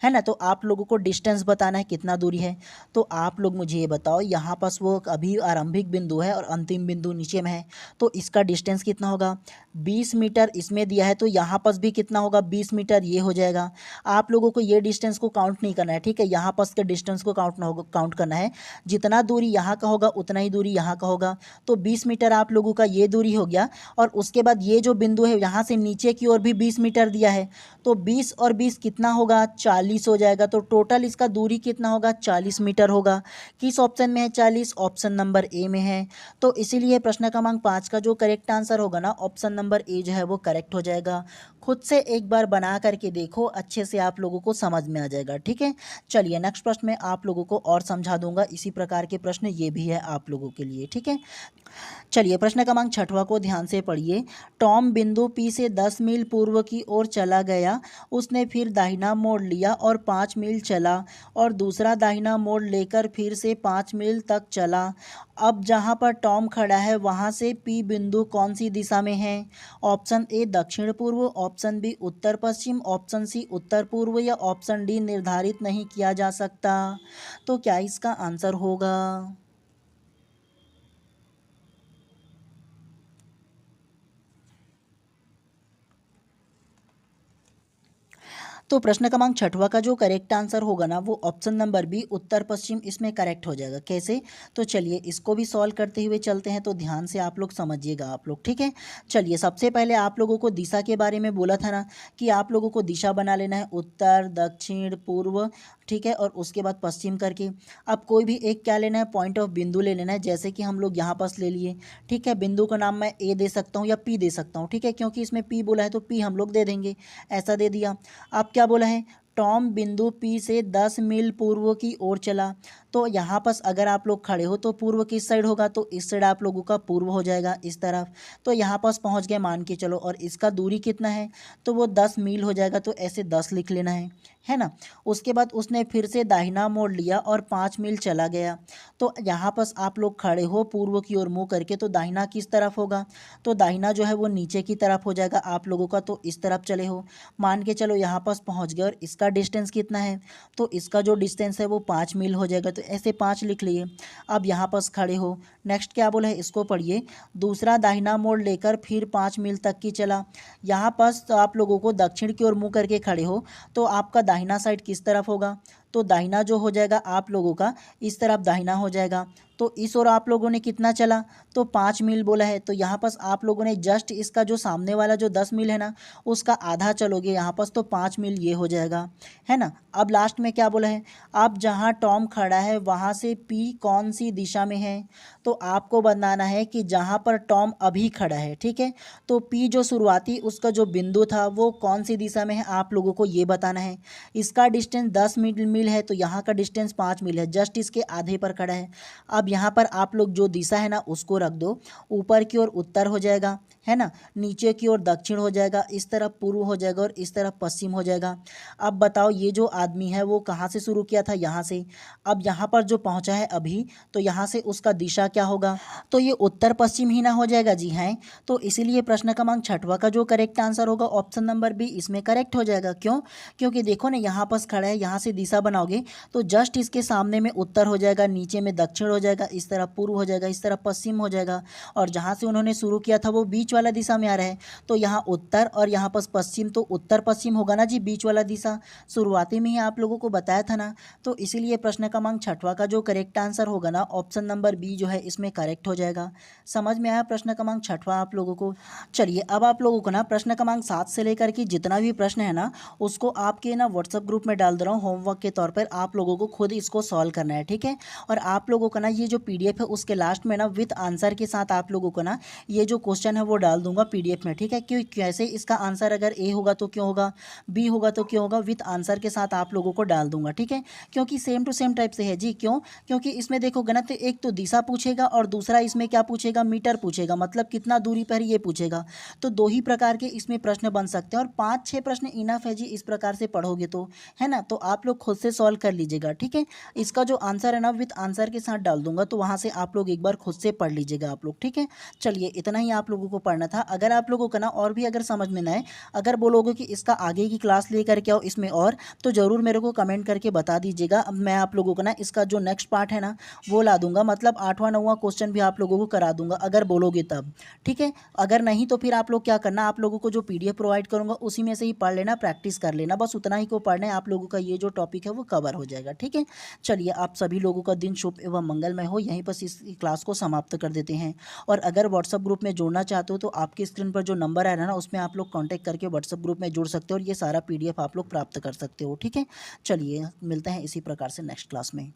है ना। तो आप लोगों को डिस्टेंस बताना है कितना दूरी है। तो आप लोग मुझे ये बताओ, यहाँ पर वो अभी आरंभिक बिंदु है और अंतिम बिंदु नीचे में है, तो इसका डिस्टेंस कितना होगा, 20 मीटर इसमें दिया है, तो यहाँ पर भी कितना होगा, 20 मीटर ये हो जाएगा। आप लोगों को ये डिस्टेंस को काउंट नहीं करना है। ठीक है, यहाँ पर के डिस्टेंस को काउंट करना है। जितना दूरी यहाँ का होगा उतना ही दूरी यहाँ का होगा। तो 20 मीटर आप लोगों का ये दूरी हो गया, और उसके बाद ये जो बिंदु है यहाँ से नीचे की ओर भी 20 मीटर दिया है, तो 20 और 20 कितना होगा, 40 हो जाएगा। तो टोटल इसका दूरी कितना होगा, 40 मीटर होगा। किस ऑप्शन में है 40, ऑप्शन नंबर ए में है। तो इसीलिए प्रश्न क्रमांक 5 का जो करेक्ट आंसर होगा ना, ऑप्शन नंबर ए जो है वो करेक्ट हो जाएगा। खुद से एक बार बना करके देखो, अच्छे से आप लोगों को समझ में आ जाएगा। ठीक है, चलिए नेक्स्ट प्रश्न में आप लोगों को और समझा दूंगा। इसी प्रकार के प्रश्न ये भी है आप लोगों के लिए। ठीक है, चलिए प्रश्न क्रमांक 6वां को ध्यान से पढ़िए। टॉम बिंदु पी से 10 मील पूर्व की ओर चला गया। उसने फिर दाहिना मोड़ लिया और 5 मील चला, और दूसरा दाहिना मोड़ लेकर फिर से 5 मील तक चला। अब जहाँ पर टॉम खड़ा है वहाँ से पी बिंदु कौन सी दिशा में है, ऑप्शन ए दक्षिण पूर्व, ऑप्शन बी उत्तर पश्चिम, ऑप्शन सी उत्तर पूर्व, या ऑप्शन डी निर्धारित नहीं किया जा सकता। तो क्या इसका आंसर होगा। तो प्रश्न क्रमांक 6वां का जो करेक्ट आंसर होगा ना, वो ऑप्शन नंबर बी उत्तर पश्चिम इसमें करेक्ट हो जाएगा। कैसे, तो चलिए इसको भी सॉल्व करते हुए चलते हैं। तो ध्यान से आप लोग समझिएगा आप लोग। ठीक है, चलिए सबसे पहले आप लोगों को दिशा के बारे में बोला था ना, कि आप लोगों को दिशा बना लेना है उत्तर दक्षिण पूर्व। ठीक है, और उसके बाद पश्चिम करके। अब कोई भी एक क्या लेना है, पॉइंट ऑफ बिंदु ले लेना है। जैसे कि हम लोग यहाँ पास ले लिए। ठीक है, बिंदु का नाम मैं ए दे सकता हूँ या पी दे सकता हूँ। ठीक है, क्योंकि इसमें पी बोला है तो पी हम लोग दे देंगे, ऐसा दे दिया। अब क्या बोला है, टॉम बिंदु पी से 10 मील पूर्व की ओर चला। तो यहाँ पर अगर आप लोग खड़े हो तो पूर्व किस साइड होगा, तो इस साइड आप लोगों का पूर्व हो जाएगा, इस तरफ। तो यहाँ पास पहुँच गए मान के चलो, और इसका दूरी कितना है, तो वो 10 मील हो जाएगा। तो ऐसे 10 लिख लेना है ना। उसके बाद उसने फिर से दाहिना मोड़ लिया और 5 मील चला गया। तो यहाँ पर आप लोग खड़े हो पूर्व की ओर मुँह करके, तो दाहिना किस तरफ होगा, तो दाहिना जो है वो नीचे की तरफ हो जाएगा आप लोगों का। तो इस तरफ चले हो, मान के चलो यहाँ पास पहुँच गए। और इसका डिस्टेंस कितना है, तो इसका जो डिस्टेंस है वो 5 मील हो जाएगा। तो ऐसे 5 लिख लिए। अब यहाँ पास खड़े हो, नेक्स्ट क्या बोला है इसको पढ़िए। दूसरा दाहिना मोड़ लेकर फिर 5 मील तक की चला। यहाँ पास तो आप लोगों को दक्षिण की ओर मुँह करके खड़े हो, तो आपका दाहिना साइड किस तरफ होगा, तो दाहिना जो हो जाएगा आप लोगों का इस तरफ दाहिना हो जाएगा। तो इस ओर आप लोगों ने कितना चला, तो 5 मील बोला है। तो यहाँ पास आप लोगों ने जस्ट इसका जो सामने वाला जो 10 मील है ना, उसका आधा चलोगे यहाँ पास, तो 5 मील ये हो जाएगा, है ना। अब लास्ट में क्या बोला है, अब जहाँ टॉम खड़ा है वहाँ से पी कौन सी दिशा में है। तो आपको बताना है कि जहाँ पर टॉम अभी खड़ा है, ठीक है, तो पी जो शुरुआती उसका जो बिंदु था वो कौन सी दिशा में है, आप लोगों को ये बताना है। इसका डिस्टेंस 10 मील है, तो यहाँ का डिस्टेंस 5 मील है, जस्ट इसके आधे पर खड़ा है। अब यहाँ पर आप लोग जो दिशा है ना उसको रख दो। ऊपर की ओर उत्तर हो जाएगा, है ना, नीचे की ओर दक्षिण हो जाएगा, इस तरफ पूर्व हो जाएगा, और इस तरफ पश्चिम हो जाएगा। अब बताओ ये जो आदमी है वो कहाँ से शुरू किया था, यहाँ से। अब यहाँ पर जो पहुँचा है अभी, तो यहाँ से उसका दिशा क्या होगा, तो ये उत्तर पश्चिम ही ना हो जाएगा। जी हाँ, तो इसीलिए प्रश्न क्रमांक 6वां का जो करेक्ट आंसर होगा ऑप्शन नंबर बी इसमें करेक्ट हो जाएगा। क्यों, क्योंकि देखो ना यहाँ पर खड़ा है, यहाँ से दिशा बनाओगे तो जस्ट इसके सामने में उत्तर हो जाएगा, नीचे में दक्षिण हो जाएगा, इस तरफ पूर्व हो जाएगा, इस तरफ पश्चिम हो जाएगा, और जहाँ से उन्होंने शुरू किया था वो बीच वाला दिशा में आ रहा है। तो यहाँ उत्तर और यहाँ पर पश्चिम, तो उत्तर पश्चिम होगा ना जी, बीच वाला दिशा। शुरुआती में ही आप लोगों को बताया था ना। तो इसीलिए प्रश्न क्रमांक 6वां का जो करेक्ट आंसर होगा ना ऑप्शन नंबर बी जो है इसमें करेक्ट हो जाएगा। समझ में आया प्रश्न क्रमांक 6वां आप लोगों को। चलिए अब आप लोगों को ना प्रश्न क्रमांक 7 से लेकर के जितना भी प्रश्न है ना उसको आपके ना व्हाट्सएप ग्रुप में डाल दे रहा हूँ होमवर्क के तौर पर आप लोगों को खुद इसको सॉल्व करना है, ठीक है। और आप लोगों का ना ये जो पीडीएफ है उसके लास्ट में ना विथ आंसर के साथ आप लोगों को ना ये जो क्वेश्चन है वो डाल दूंगा पीडीएफ में, ठीक है। क्यों कैसे इसका आंसर अगर ए होगा तो क्यों होगा, बी होगा तो क्यों होगा, विथ आंसर के साथ आप लोगों को डाल दूंगा, ठीक है। क्योंकि सेम टू सेम टाइप से है जी। क्यों? क्योंकि इसमें देखो गणित एक तो दिशा पूछेगा और दूसरा इसमें क्या पूछेगा, मीटर पूछेगा, मतलब कितना दूरी पर ये पूछेगा। तो दो ही प्रकार के इसमें प्रश्न बन सकते हैं और 5-6 प्रश्न इनफ है जी इस प्रकार से पढ़ोगे तो, है ना। तो आप लोग खुद से सॉल्व कर लीजिएगा, ठीक है। इसका जो आंसर है ना विथ आंसर के साथ डाल दूंगा, तो वहाँ से आप लोग एक बार खुद से पढ़ लीजिएगा आप लोग, ठीक है। चलिए इतना ही आप लोगों को पढ़ना था। अगर आप लोगों का ना और भी अगर समझ में ना आए, अगर बोलोगे कि इसका आगे की क्लास लेकर के आओ इसमें और, तो ज़रूर मेरे को कमेंट करके बता दीजिएगा। अब मैं आप लोगों को ना इसका जो नेक्स्ट पार्ट है ना वो ला दूंगा, मतलब 8वां 9वां क्वेश्चन भी आप लोगों को करा दूंगा अगर बोलोगे तब, ठीक है। अगर नहीं तो फिर आप लोग क्या करना, आप लोगों को जो पीडीएफ प्रोवाइड करूंगा उसी में से ही पढ़ लेना, प्रैक्टिस कर लेना, बस उतना ही को पढ़ना है। आप लोगों का ये जो टॉपिक है वो कवर हो जाएगा, ठीक है। चलिए आप सभी लोगों का दिन शुभ एवं मंगलमय हो। यहीं पर इस क्लास को समाप्त कर देते हैं। और अगर व्हाट्सअप ग्रुप में जुड़ना चाहते हो तो आपकी स्क्रीन पर जो नंबर आ रहा है ना उसमें आप लोग कॉन्टैक्ट करके व्हाट्सअप ग्रुप में जुड़ सकते हो और ये सारा पीडीएफ आप लोग प्राप्त कर सकते हो, ठीक है। चलिए मिलते हैं इसी प्रकार से नेक्स्ट क्लास में।